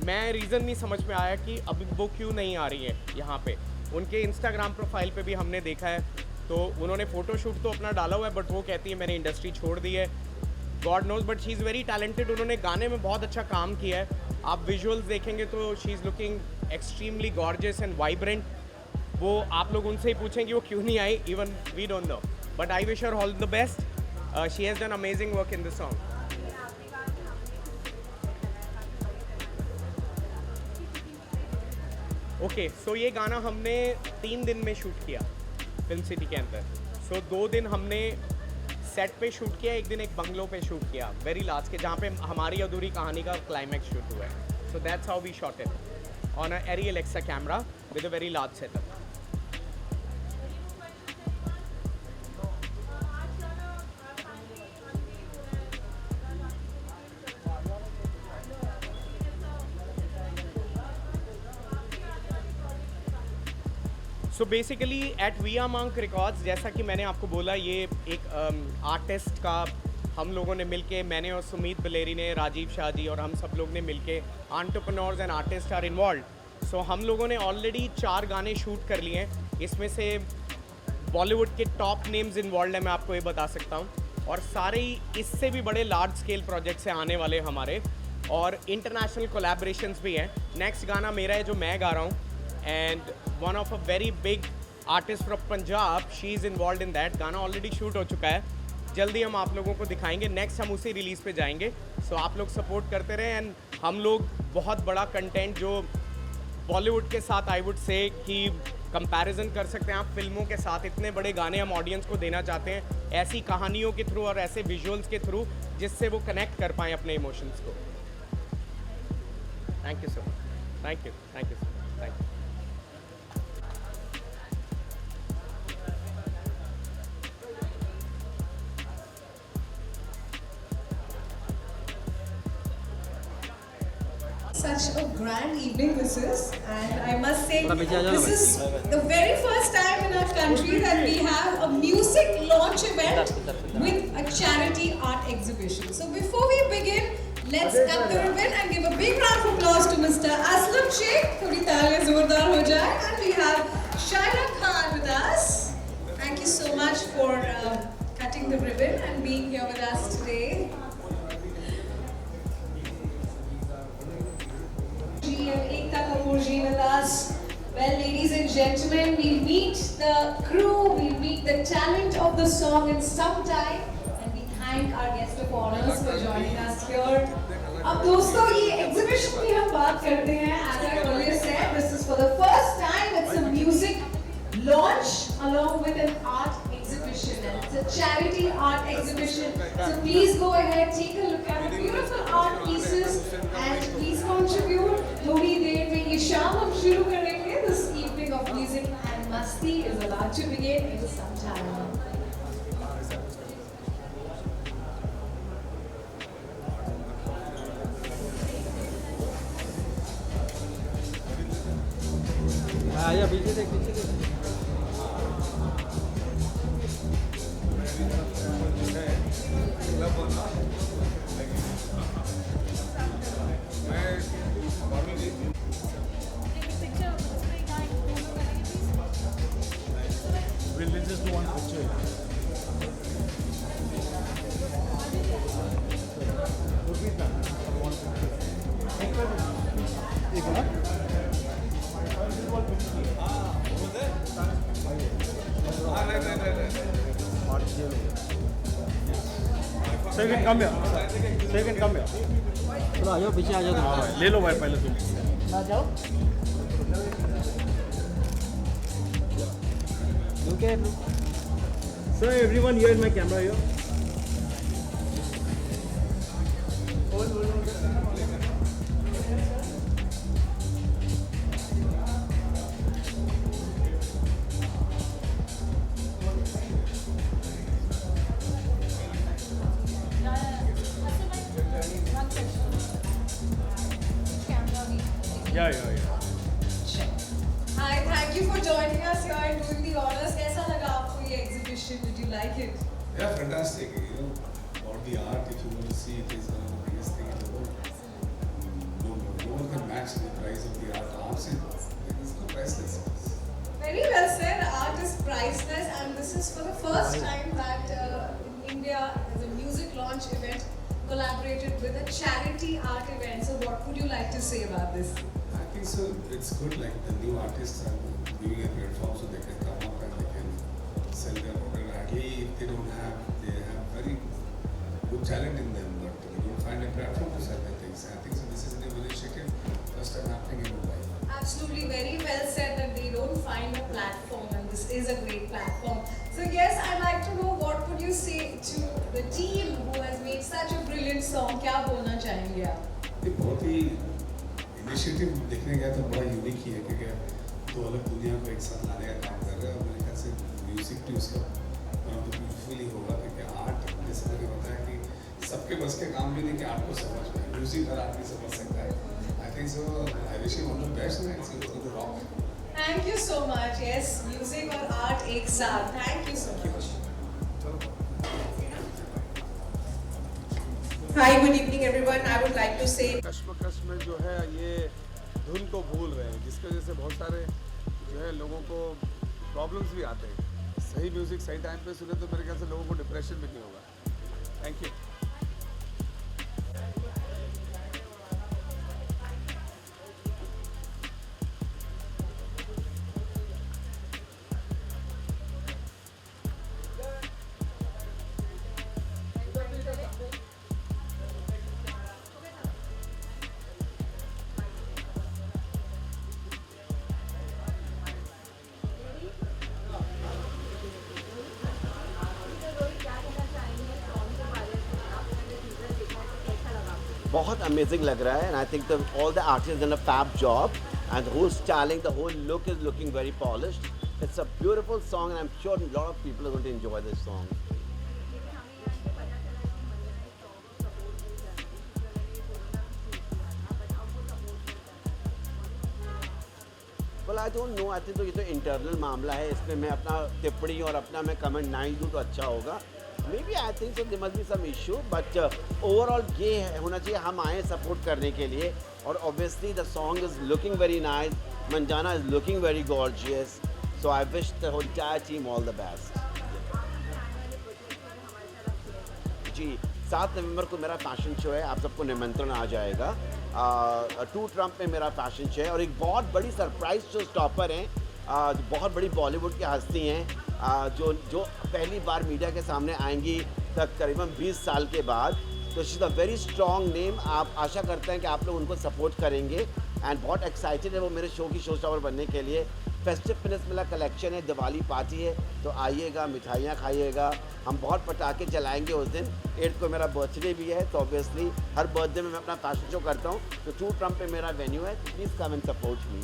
मैं रीज़न नहीं समझ में आया कि अभी वो क्यों नहीं आ रही है यहाँ पे। उनके इंस्टाग्राम प्रोफाइल पे भी हमने देखा है, तो उन्होंने फ़ोटोशूट तो अपना डाला हुआ है, बट वो कहती है मैंने इंडस्ट्री छोड़ दी है। God knows, but she is very talented. उन्होंने गाने में बहुत अच्छा काम किया है। आप विजुअल्स देखेंगे तो she is looking extremely gorgeous and vibrant. वो आप लोग उनसे ही पूछें कि वो क्यों नहीं आई, even we don't know, but I wish her all the best. She has done amazing work in this song. Okay, so ये गाना हमने 3 दिन में शूट किया फिल्म सिटी के अंदर। So 2 दिन हमने सेट पे शूट किया, एक दिन एक बंगलो पे शूट किया, वेरी लास्ट के, जहाँ पे हमारी अधूरी कहानी का क्लाइमैक्स शूट हुआ है। So that's how we shot it on a Arri Alexa camera with a very large setup. So basically at Via Monk Records, जैसा कि मैंने आपको बोला, ये एक आर्टिस्ट का हम लोगों ने मिलके, मैंने और सुमीत बलेरी ने, राजीव शाह जी और हम सब लोग ने मिलके, entrepreneurs and artist are involve. So हम लोगों ने ऑलरेडी 4 गाने शूट कर लिए हैं। इसमें से बॉलीवुड के टॉप नेम्स इन्वॉल्व हैं, मैं आपको ये बता सकता हूँ, और सारे ही इससे भी बड़े लार्ज स्केल प्रोजेक्ट्स हैं आने वाले हमारे, और इंटरनेशनल कोलैबोरेशंस भी हैं। नेक्स्ट गाना मेरा है जो मैं गा रहा हूँ, and one of a very big artist from Punjab, she is involved in that. गाना ऑलरेडी शूट हो चुका है, जल्दी हम आप लोगों को दिखाएंगे। नेक्स्ट हम उसी रिलीज़ पे जाएंगे। सो आप लोग सपोर्ट करते रहें, एंड हम लोग बहुत बड़ा कंटेंट जो बॉलीवुड के साथ आई वुड से कि कंपैरिजन कर सकते हैं आप फिल्मों के साथ, इतने बड़े गाने हम ऑडियंस को देना चाहते हैं, ऐसी कहानियों के थ्रू और ऐसे विजुअल्स के थ्रू जिससे वो कनेक्ट कर पाएँ अपने इमोशंस को। Thank you so much. Thank you so much. Thank you. such a grand evening this is, and I must say this is the very first time in our country that we have a music launch event with a charity art exhibition. So before we begin, let's cut the ribbon and give a big round of applause to Mr. Aslam Sheikh. Thodi taaliyan zordar ho jaye. And we have Shaila Khan with us. Thank you so much for cutting the ribbon and being here with us today. And Ekta Kapoor ji with us. Well, ladies and gentlemen, we'll meet the crew, we'll meet the talent of the song in some time, and we thank our guest of honors for joining us here. अब दोस्तों ये exhibition की हम बात करते हैं. As I earlier said, this is for the first time. It's a music launch along with an art exhibition, and it's a charity art exhibition. So please go ahead, take a look at the beautiful art pieces and please contribute. थोड़ी देर में ये शाम हम शुरू करेंगे. This evening of music and masti is about to begin in some time. आया पीछे देख पीछे देख. We'll just do one picture. Repeat that. One picture. एक बार. Second come here. Second come here. थोड़ा आ जाओ पीछे आ जाओ. हाँ ले लो भाई पहले तुम. आ जाओ. Look at. So everyone here in my camera here. Yeah. Hi, thank you for joining us here and doing the honors. कैसा लगा आपको ये exhibition? Did you like it? Yeah, fantastic. You know, about the art, if you want to see, it is one of the biggest things in the world. No one can match the price of the art. Art is no priceless. Very well said. Art is priceless, and this is for the first time that in India there's a music launch event collaborated with a charity art event. So what would you like to say about this? I think so. It's good. Like the new artists are giving a platform so they can come up and they can sell their product. Hardly if they have very good talent in them, but they don't find a platform to sell their things. I think so. This is a new initiative, first time happening in Mumbai. Absolutely, very well said that they don't find a platform, and this is a great platform. So yes, I'd like to know what would you say to the team who has made such a brilliant song. क्या बोलना चाहेंगे आप? ये बहुत ही initiative देखने गया तो बड़ा यूनिक ही है क्योंकि दो अलग दुनिया को एक साथ लाने का काम कर रहे हैं और मेरे ख्याल से म्यूजिक भी उसका ब्यूटीफुल ही होगा क्योंकि आर्ट जैसे मैंने बताया कि सबके बस के काम भी नहीं कि आर्ट को समझ पाए. म्यूजिक हर आदमी समझ सकता है. I think so. I wish you all the best and it's going to rock. Thank you so much. Yes, music और art एक साथ. Thank you so much. Hi, good evening everyone. I would like to say कश्मकश में जो है ये धुन को भूल रहे हैं जिसकी वजह से बहुत सारे जो है लोगों को प्रॉब्लम्स भी आते हैं. सही म्यूजिक सही टाइम पे सुने तो मेरे ख्याल से लोगों को डिप्रेशन भी नहीं होगा. Thank you. बहुत अमेजिंग लग रहा है. And I think all the artist done a fab job and the whole styling, the whole look is looking very polished. It's a beautiful song and I am sure lot of people are going to enjoy this song. well, I don't know. I think तो ये तो internal मामला है, इसमें मैं अपना टिप्पणी और अपना मैं कमेंट ना ही दूँ तो अच्छा होगा. Maybe I think so there must be some issue, but overall ये होना चाहिए हम आए सपोर्ट करने के लिए. और obviously the song is looking very nice. Manjana is looking very gorgeous. So I wish the whole entire team all the best. जी 7 नवंबर को मेरा फैशन शो है, आप सबको निमंत्रण आ जाएगा. 2 ट्रम्प में मेरा फैशन शो है और एक बहुत बड़ी सरप्राइज शो स्टॉपर हैं, बहुत बड़ी बॉलीवुड की हस्ती हैं, जो पहली बार मीडिया के सामने आएंगी तकरीबन 20 साल के बाद. तो she is a very strong name. आप आशा करते हैं कि आप लोग उनको सपोर्ट करेंगे एंड बहुत एक्साइटेड है वो मेरे शो की शो स्टॉपर बनने के लिए. फेस्टिव फिनिश मेरा कलेक्शन है, दिवाली पार्टी है, तो आइएगा, मिठाइयाँ खाइएगा. हम बहुत पटाखे चलाएंगे उस दिन. 8 को मेरा बर्थडे भी है, तो ऑब्वियसली हर बर्थडे में मैं अपना फैशन शो करता हूँ. तो 2 ट्रम्प पे मेरा वेन्यू है, please come and support me.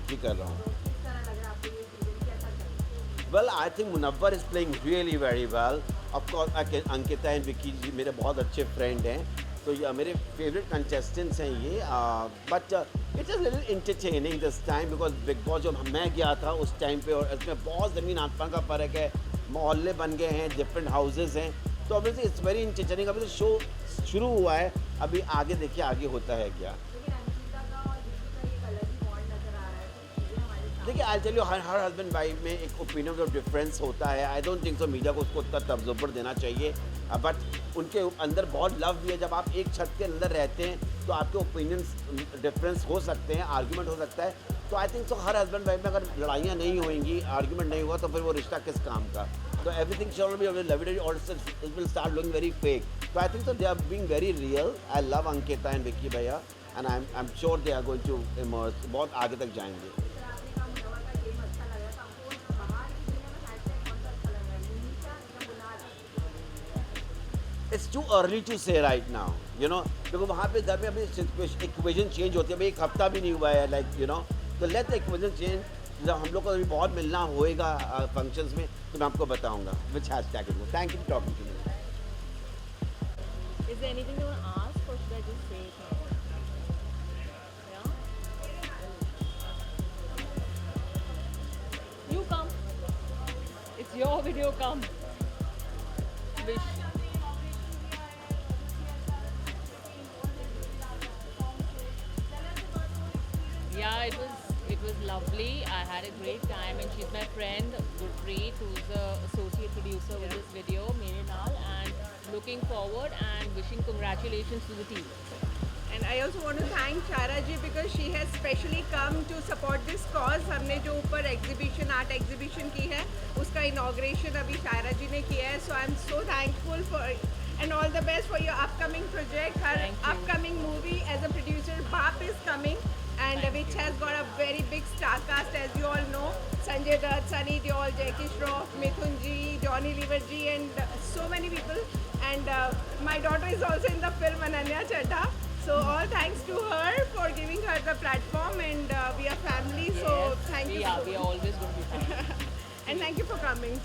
जी कर रहा हूँ. Well, I think Munawwar is playing really very well. Of course, Ankita and Vicky ji मेरे बहुत अच्छे फ्रेंड हैं, तो ये मेरे फेवरेट कंटेस्टेंट्स हैं ये. But it is little entertaining this time because big boss जब मैं गया था उस टाइम पे और इसमें बहुत ज़मीन आसमान का फ़र्क है. मोहल्ले बन गए हैं, डिफरेंट हाउसेस हैं, तो ऑब्वियसली इट्स वेरी इंटरटेनिंग. अभी तो शो शुरू हुआ है, अभी आगे देखिए आगे होता है क्या. देखिए आई टेल यू, हर हस्बैंड वाइफ में एक ओपिनियन ऑफ डिफरेंस होता है. I don't think so media को उसको उतना तवज्जो देना चाहिए, बट उनके अंदर बहुत लव भी है. जब आप एक छत के अंदर रहते हैं तो आपके ओपिनियंस डिफरेंस हो सकते हैं, आर्ग्यूमेंट हो सकता है. तो I think so her husband wife में अगर लड़ाइयाँ नहीं होंगी, आर्ग्यूमेंट नहीं हुआ, तो फिर वो रिश्ता किस काम का. तो एवरीथिंग शैल बी लव और it will start looking very fake. तो I think so they are being very real. I love Ankita and Vicky भैया and I am sure they are going to emerge, बहुत आगे तक जाएंगे. It's too early to say right now, you know, क्योंकि वहाँ पे घर में अभी इक्वेशन चेंज होती है. अभी एक हफ्ता भी नहीं हुआ है, लाइक यू नो, तो लेट द इक्वेशन चेंज. जब हम लोग को अभी बहुत मिलना होएगा फंक्शंस में, तो मैं आपको बताऊंगा which hashtag it was. Thank you for talking to me. Is there anything you want to ask or should I just say it now? Yeah? You come. It's your video, come. Wish. Yeah, it was lovely. I had a great time and she's my friend Gurpreet, who's the associate producer with this video, mere naal, and looking forward and wishing congratulations to the team. And I also want to thank Chara ji because she has specially come to support this cause. हमने जो ऊपर exhibition, art exhibition की है, उसका inauguration अभी Chara ji ने किया है. So I'm so thankful for and all the best for your upcoming project. Her upcoming movie as a producer, Baap is coming. And which has got a very big star cast, as you all know. Sanjay Dutt, Sunny Deol, Jackie Shroff, Mithun ji, Johnny Lever ji, and so many people. And my daughter is also in the film, Ananya Chadha. So all thanks to her for giving her the platform, and we are family. So thank you. Yeah, we are always going to be family. And thank you for coming.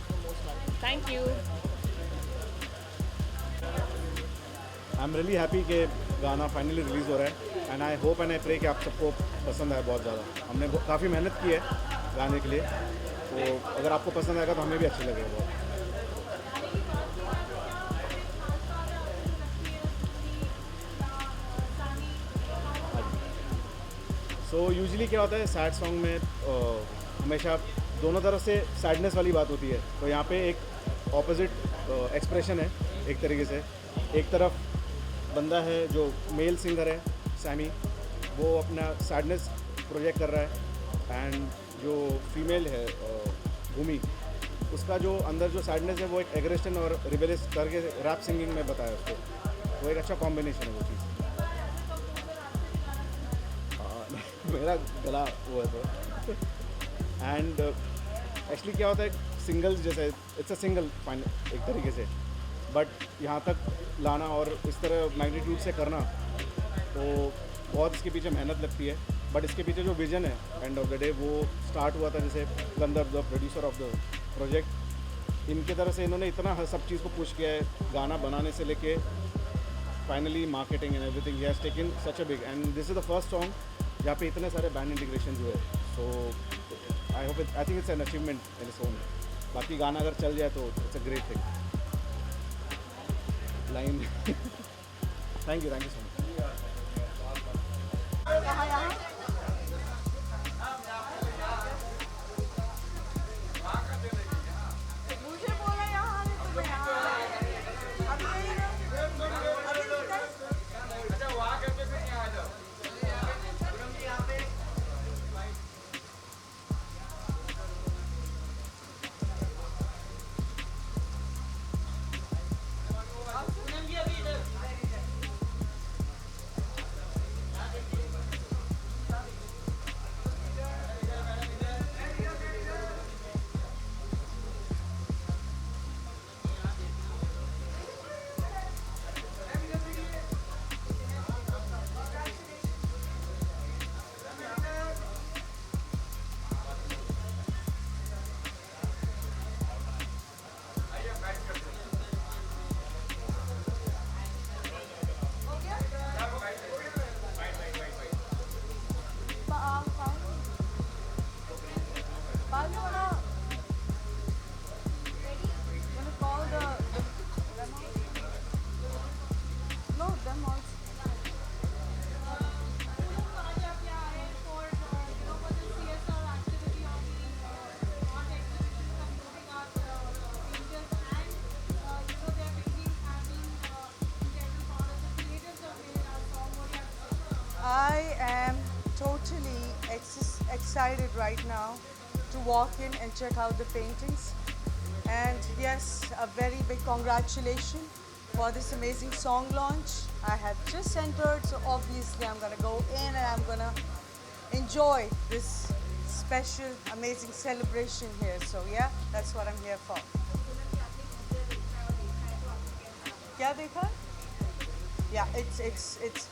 You're most welcome. Thank you. I'm really happy कि गाना finally release हो रहा है. And I hope and I pray कि आप सबको पसंद आए बहुत ज़्यादा. हमने काफ़ी मेहनत की है गाने के लिए, तो अगर आपको पसंद आएगा तो हमें भी अच्छा लगेगा बहुत. सो यूजुअली क्या होता है सैड सॉन्ग में, हमेशा दोनों तरफ से सैडनेस वाली बात होती है. तो यहाँ पे एक ऑपोजिट एक्सप्रेशन है एक तरीके से. एक तरफ बंदा है जो मेल सिंगर है सैमी, वो अपना सैडनेस प्रोजेक्ट कर रहा है, एंड जो फीमेल है भूमि, उसका जो अंदर जो सैडनेस है वो एक एग्रेशन और रिबेलियस करके रैप सिंगिंग में बताया उसको. वो एक अच्छा कॉम्बिनेशन है वो चीज़. मेरा गला वो है थोड़ा. एंड एक्चुअली क्या होता है सिंगल्स जैसे, इट्स अ सिंगल फाइनल एक तरीके से, बट यहाँ तक लाना और इस तरह मैग्नीट्यूड से करना, तो बहुत इसके पीछे मेहनत लगती है. बट इसके पीछे जो विज़न है एंड ऑफ द डे वो स्टार्ट हुआ था जैसे गंधर्व the producer of the project, इनके तरह से इन्होंने इतना सब चीज़ को पुश किया है, गाना बनाने से लेके finally marketing and everything, he has taken such a big, and this is the first song जहाँ पे इतने सारे band integrations हुए. So I think it's an achievement in its own. बाकी गाना अगर चल जाए तो it's a great thing. Line. Thank you so much. मुझे बोला यहाँ आने तो मैं यहाँ आ गई। अभी नहीं ना। अभी निकल। अच्छा वहाँ करके फिर यहाँ आ जाओ। I am totally excited right now to walk in and check out the paintings. And yes, a very big congratulations for this amazing song launch. I have just entered, so obviously I'm gonna go in and I'm gonna enjoy this special, amazing celebration here. So yeah, that's what I'm here for. क्या देखा? Yeah, it's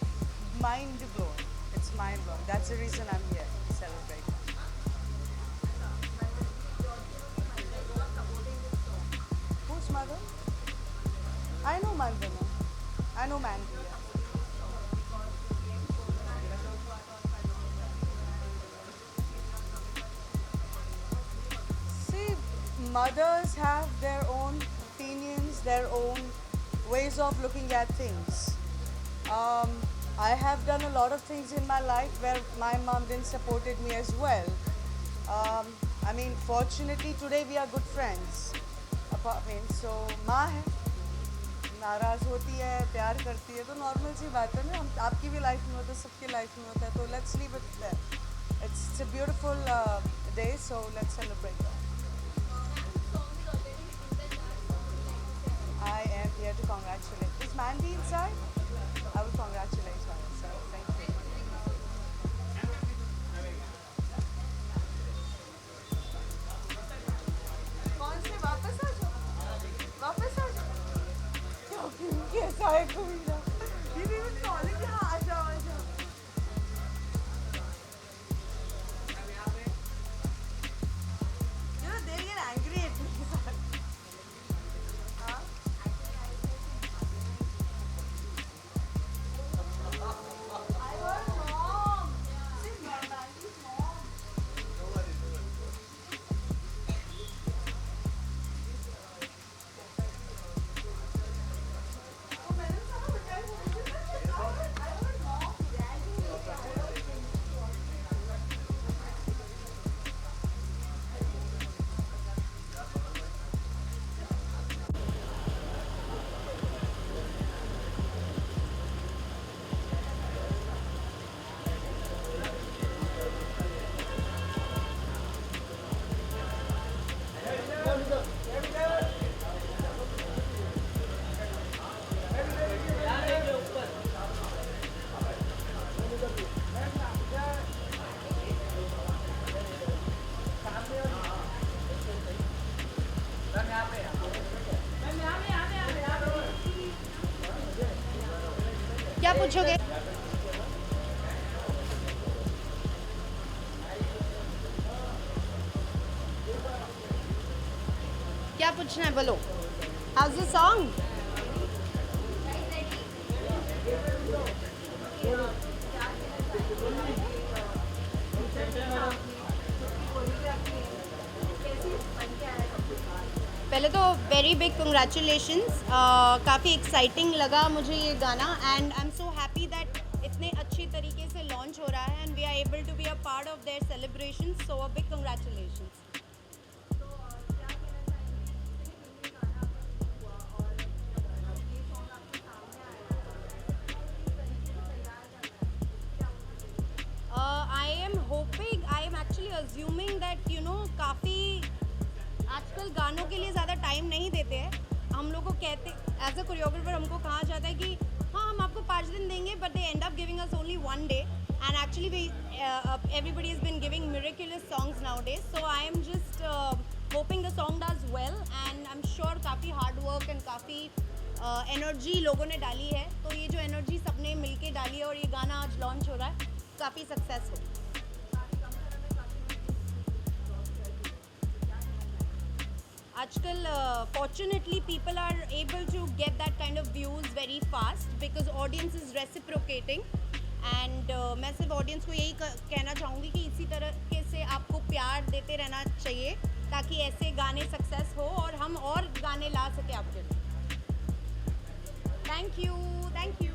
mind blowing. It's mind blowing. That's the reason I'm here celebrating. Who's mother? I know Mandana. I know Mandy. See, mothers have their own opinions, their own ways of looking at things. I have done a lot of things in my life where my mom didn't supported me as well. I mean, fortunately today we are good friends. So माँ है, नाराज़ होती है, प्यार करती है, तो normal सी बात है ना. हम आपकी भी लाइफ में होता है, सबकी लाइफ में होता है, तो let's leave it there. It's a beautiful day, so let's celebrate that. I am here to congratulate. Is Mandy inside? I will congratulate her. So thank you. कौन से वापस आ जाओ? वापस आ जाओ? क्यों कैसा है कमीना? ये भी मुझे कॉलिंग है, आ जाओ आ जाओ. You know they get angry at me. Huh? I was wrong. This is not Mandy's mom. Oh, मैंने सारा बताया वो मुझे ना. I was wrong. क्या पूछोगे? क्या पूछना है बोलो. How's the song? पहले तो वेरी बिग कंग्रेचुलेशंस, काफ़ी एक्साइटिंग लगा मुझे ये गाना and I am so happy that इतने अच्छी तरीके से लॉन्च हो रहा है and we are able to be a part of their celebration, so a big congratulations. I am hoping, I am actually assuming that you know काफ़ी आजकल गानों के लिए ज़्यादा टाइम नहीं देते हैं। हम लोग को कहते एज अ कोरियोग्राफर हमको कहा जाता है कि हाँ हम आपको 5 दिन देंगे, but they end up giving us only 1 day and actually we everybody has been giving miraculous songs nowadays, so I am just hoping the song does well and I am sure काफ़ी hard work and काफ़ी energy लोगों ने डाली है, तो ये जो energy सबने मिलके डाली है और ये गाना आज लॉन्च हो रहा है, काफ़ी सक्सेस हो। आजकल fortunately people are able to get that kind of views very fast because audience is reciprocating and मैं सिर्फ audience को यही कहना चाहूँगी कि इसी तरह से आपको प्यार देते रहना चाहिए ताकि ऐसे गाने सक्सेस हो और हम और गाने ला सके आपके लिए। Thank you, thank you.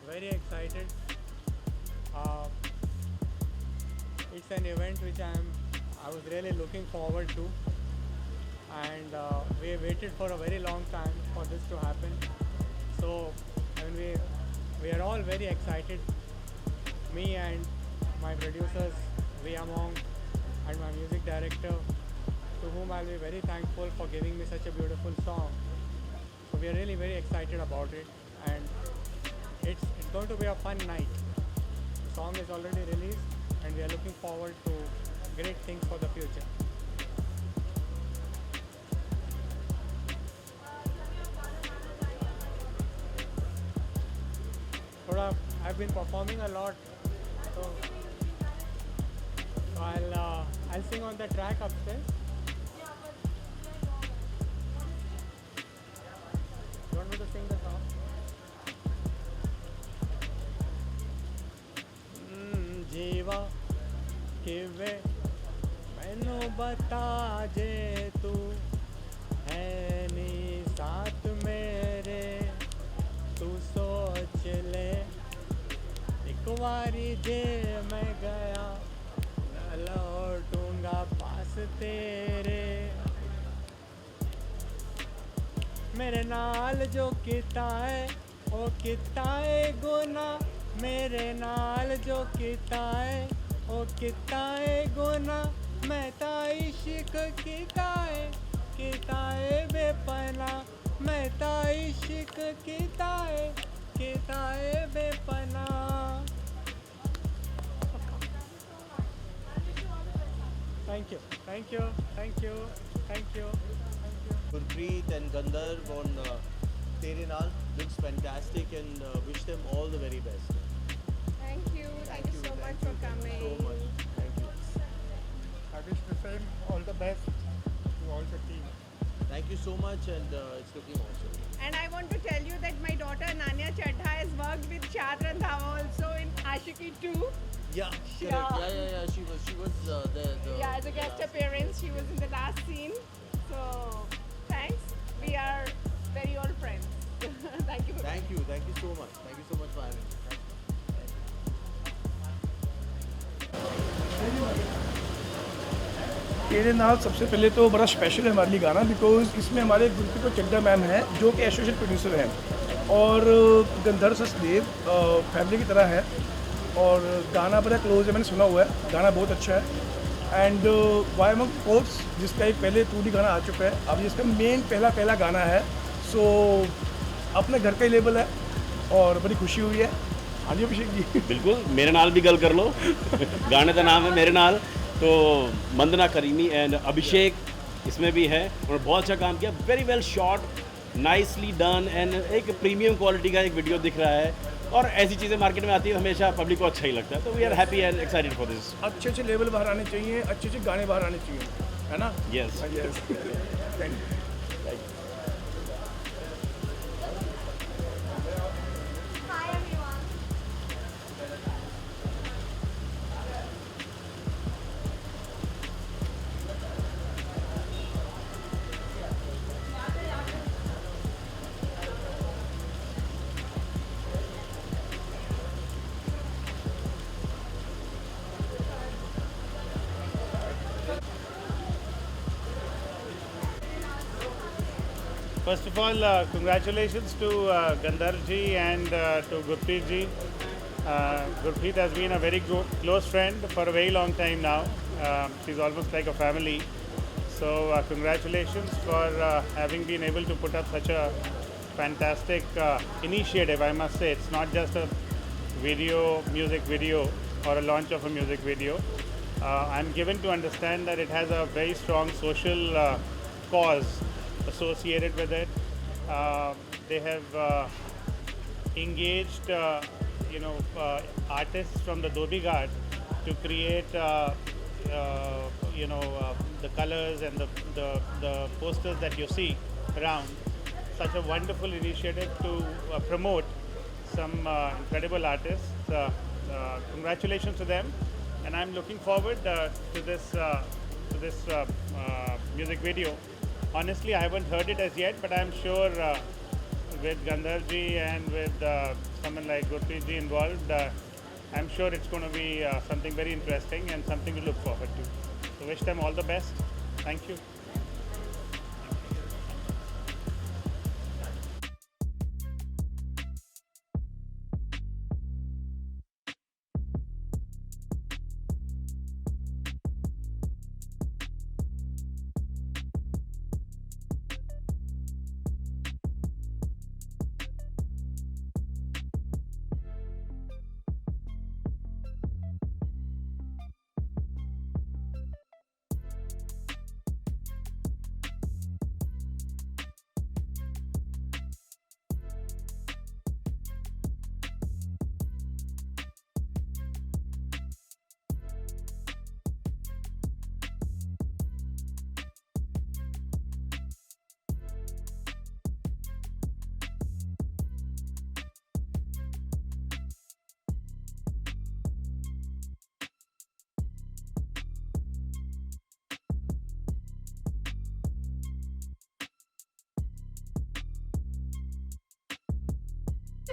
Very excited. It's an event which I was really looking forward to, and we waited for a very long time for this to happen. So I mean we are all very excited. Me and my producers, Via Monk, and my music director, to whom I'll be very thankful for giving me such a beautiful song. So we are really very excited about it, and it's going to be a fun night. The song is already released and we are looking forward to great things for the future. I've been performing a lot, so I'll sing on the track upstairs. You want me to sing the song? जीवा किवे मैनू बता जे तू है नी साथ मेरे, तू सोच ले एक बारी जे मैं गया न लौटूंगा पास तेरे। मेरे नाल जो किता है ओ किता है गुना, मेरे नाल जो किता है ओ किता है गुना, मैं ता इश्क किता है बेपना, मैं ता इश्क किता है बेपना। Thank you, thank you, thank you, thank you, thank you. Gurpreet and Gandharv on Tere Naal looks fantastic, and wish them all the very best. Thank you so much for coming. So much. Thank you. I wish the same, all the best to all the team. Thank Thank you so much, and it's looking awesome. And I want to tell you that my daughter Nanya Chadha has worked with Shad Randhawa also in Ashiki 2. Yeah, correct. Yeah. She was there. Yeah, as a guest appearance, she was in the last scene. So, thanks. We are very old friends. Thank you. Thank you so much. Thank you so much for having me. तेरे नाल सबसे पहले तो बड़ा special है हमारे लिए गाना, बिकॉज इसमें हमारे गुरप्रीत चड्ढा मैम हैं जो कि एसोसिएट प्रोड्यूसर हैं और गंधर्व सचदेव फैमिली की तरह है और गाना बड़ा क्लोज है, मैंने सुना हुआ है, गाना बहुत अच्छा है। एंड वाई अमंग फोर्स जिसका एक पहले 2D गाना आ चुका है, अब जिसका मेन पहला गाना है, सो अपने घर का ही लेबल है और बड़ी खुशी हुई है। हाँ जी अभिषेक जी। बिल्कुल, मेरे नाल भी गल कर लो गाने का नाम है मेरे नाल, तो मंदना करीमी एंड अभिषेक इसमें भी है और बहुत अच्छा काम किया, very well shot, nicely done and एक प्रीमियम क्वालिटी का एक वीडियो दिख रहा है और ऐसी चीज़ें मार्केट में आती है हमेशा पब्लिक को अच्छा ही लगता है, तो we are happy and excited for this. अच्छे लेवल बाहर आने चाहिए, अच्छे गाने बाहर आने चाहिए, है ना? Yes thank you. First of all, congratulations to Gandharv ji and to Gurpreet ji. Gurpreet has been a very close friend for a very long time now. She's almost like a family. So congratulations for having been able to put up such a fantastic initiative, I must say. It's not just a music video or a launch of a music video. I'm given to understand that it has a very strong social cause associated with it. They have engaged artists from the Dhobi Ghat to create the colors and the posters that you see around. Such a wonderful initiative to promote some incredible artists. Congratulations to them, and I'm looking forward to this music video. Honestly, I haven't heard it as yet, but I'm sure with Gandharv ji and with someone like Gurpreet ji involved, I'm sure it's going to be something very interesting and something to look forward to. So wish them all the best. Thank you.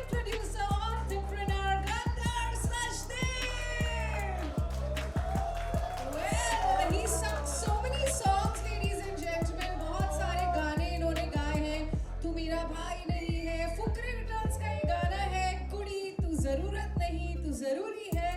Producer, entrepreneur, Gandharv Sachdev. Well, he sung so many songs, ladies and gentlemen. बहुत सारे गाने इन्होंने गाए हैं. तू मेरा भाई नहीं है, फुकरे रिटर्न्स का ये गाना है. कुड़ी तू जरूरत नहीं, तू जरूरी है.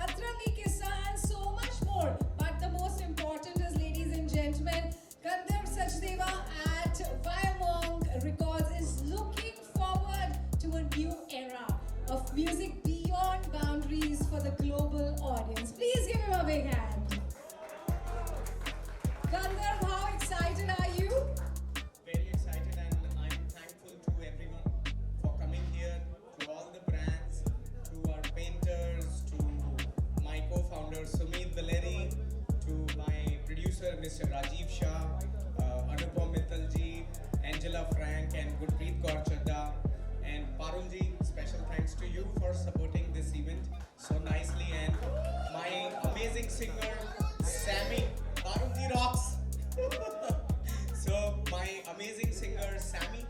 अतरंगी किसान, so much more. But the most important is, ladies and gentlemen, Gandharv Sachdeva at Viamong Records is looking forward to a new era of music beyond boundaries for the global audience. Please give him a big hand. Gandharv, how excited are you? Very excited, and I'm thankful to everyone for coming here, to all the brands, to our painters, to my co-founder Sumit Valeri, to my producer Mr. Rajiv Shah, Anupam Mittal ji, Angela Frank and Gurpreet Kaur Chadda. And Parul ji, special thanks to you for supporting this event so nicely. And my amazing singer, Sammy. Parul ji rocks. So my amazing singer, Sammy,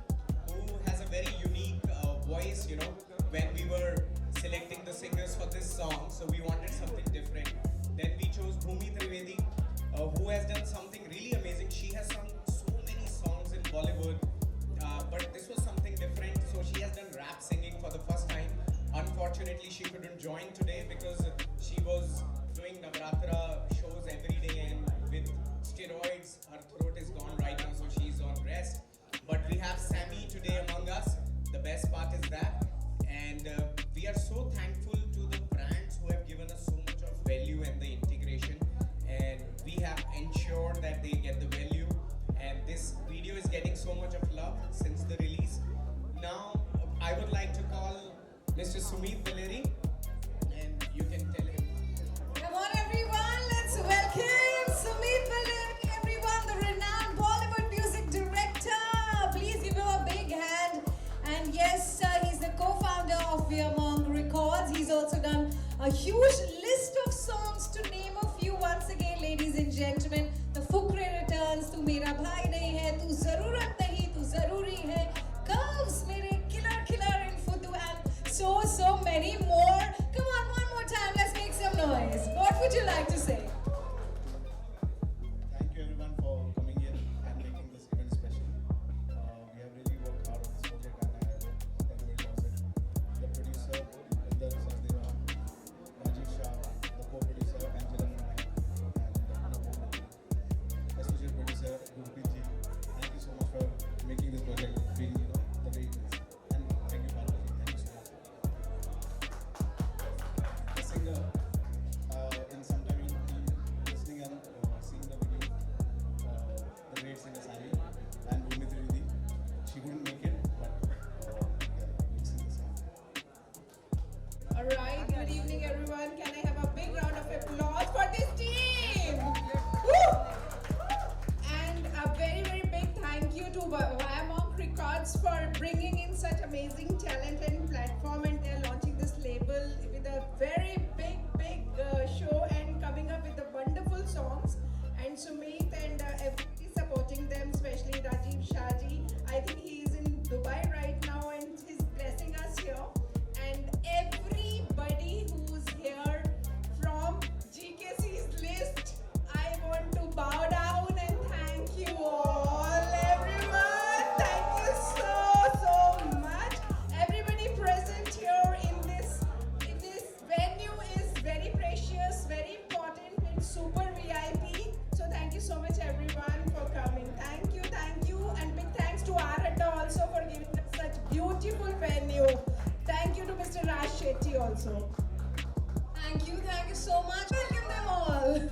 who has a very unique voice, you know, when we were selecting the singers for this song, so we wanted something different. Then we chose Bhumi Trivedi, who has done something really amazing. She has sung so many songs in Bollywood, but this was something different. So she has done rap singing for the first time. Unfortunately, she couldn't join today because she was doing Navratra shows every day, and with steroids, her throat is gone right now, so she's on rest. But we have Sammy today among us. The best part is that. And we are so thankful to the brands who have given us so much of value and the integration. And we have ensured that they get the value. And this video is getting so much of love since the release. Now, I would like to call Mr. Sumit Valeri, and you can tell him. Come on everyone, let's welcome Sumit Valeri, everyone, the renowned Bollywood music director. Please give him a big hand. And yes, he's the co-founder of Viamong Records. He's also done a huge list of songs, to name a few. Once again, ladies and gentlemen, the Fukre returns, Tu Mera Bhai Nahi Hai, Tu Zarurat Nahi, Tu Zaruri Hai, Curves, Mere Killer in Fudu, and so many more. Come on, one more time, let's make some noise. What would you like to say? Thank you everyone for coming here and making this event special. We have really worked hard on this project and I hope everybody loves it. The producer, Gandharv Sachdeva, Rajiv Shah, the co-producer, Angela Frank, and Anupam Mittal. Associate producer, Gurpreet ji. Thank you so much for making this project feel, you know, the way it is. And thank you, Parul ji. Thank you so much. The singer, in some time you'll be listening and seeing the video, the great singer Sally and Bhumi Trivedi. She couldn't make it, but yeah, we'll sing the song. All right, good evening everyone. Can I have a big round of applause for this team? Woo! And a very, very big thank you to Viamong Records for bringing in such amazing talent and platform, and they're launching this label with a very big show and coming up with the wonderful songs. And Sumit and everybody supporting them, especially Rajiv Shahji. I think he is in Dubai right now and he's blessing us here. And everybody who's here from GKC's list, I want to bow down and thank you all, everyone. Thank you so much. Everybody present here in this venue is very precious, very important, and super VIP. So thank you so much everyone for coming. Thank you, and big thanks to Arata also for giving us such beautiful venue. Thank you to Mr. Raj Shetty also. Thank you so much. Welcome them all.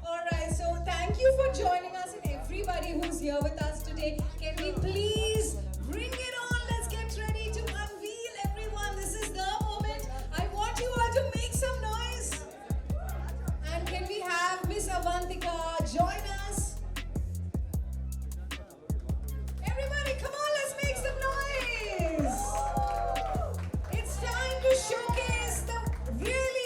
Alright, so thank you for joining us and everybody who's here with us today. Can we please bring it on? Let's get ready to unveil everyone. This is the moment. I want you all to make some noise. And can we have Miss Avantika join us? Everybody, come on, let's make some noise. It's time to showcase the really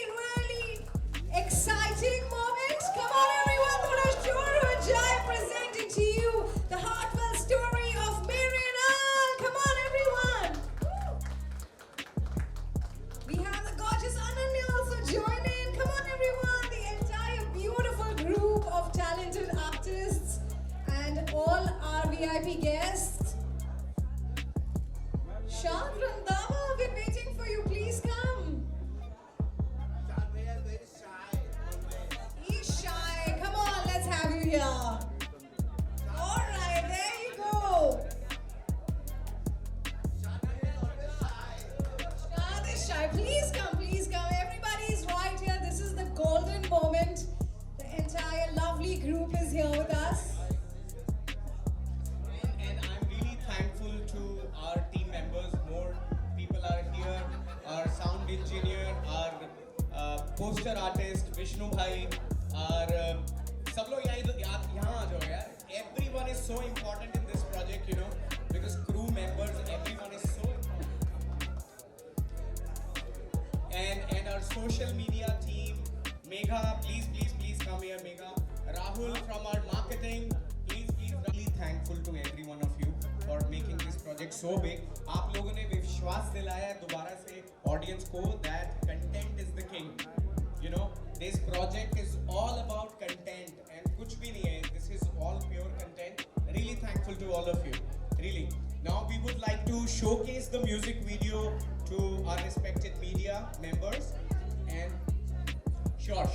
exciting moment. Come on, everyone, Thoda Shor Ho Jaye, presenting to you the heartfelt story of Mere Naal. Come on, everyone. We have the gorgeous Ananya also join in. Come on, everyone. The entire beautiful group of talented artists and all our VIP guests. Shad Randava, we're waiting for you. Please come. He's shy. Come on, let's have you here. All right, there you go. Shad is shy. Please come, please come. Everybody's right here. This is the golden moment. The entire lovely group is here with us. And I'm really thankful to our team members. More people are here. Our sound engineer, our poster artist Vishnu Bhai, our सब लोग यहाँ आ जाओ यार. everyone is so important in this project, you know, because crew members, everyone is so important. And our social media team, Megha, please come here, Megha. Rahul from our marketing, please, really thankful to every one of you for making this project so big. आप लोगों ने विश्वास दिलाया है दोबारा से audience को that content is the king. You know, this project is all about content and कुछ भी नहीं है. This is all pure content. Really thankful to all of you. Really. Now we would like to showcase the music video to our respected media members and sure.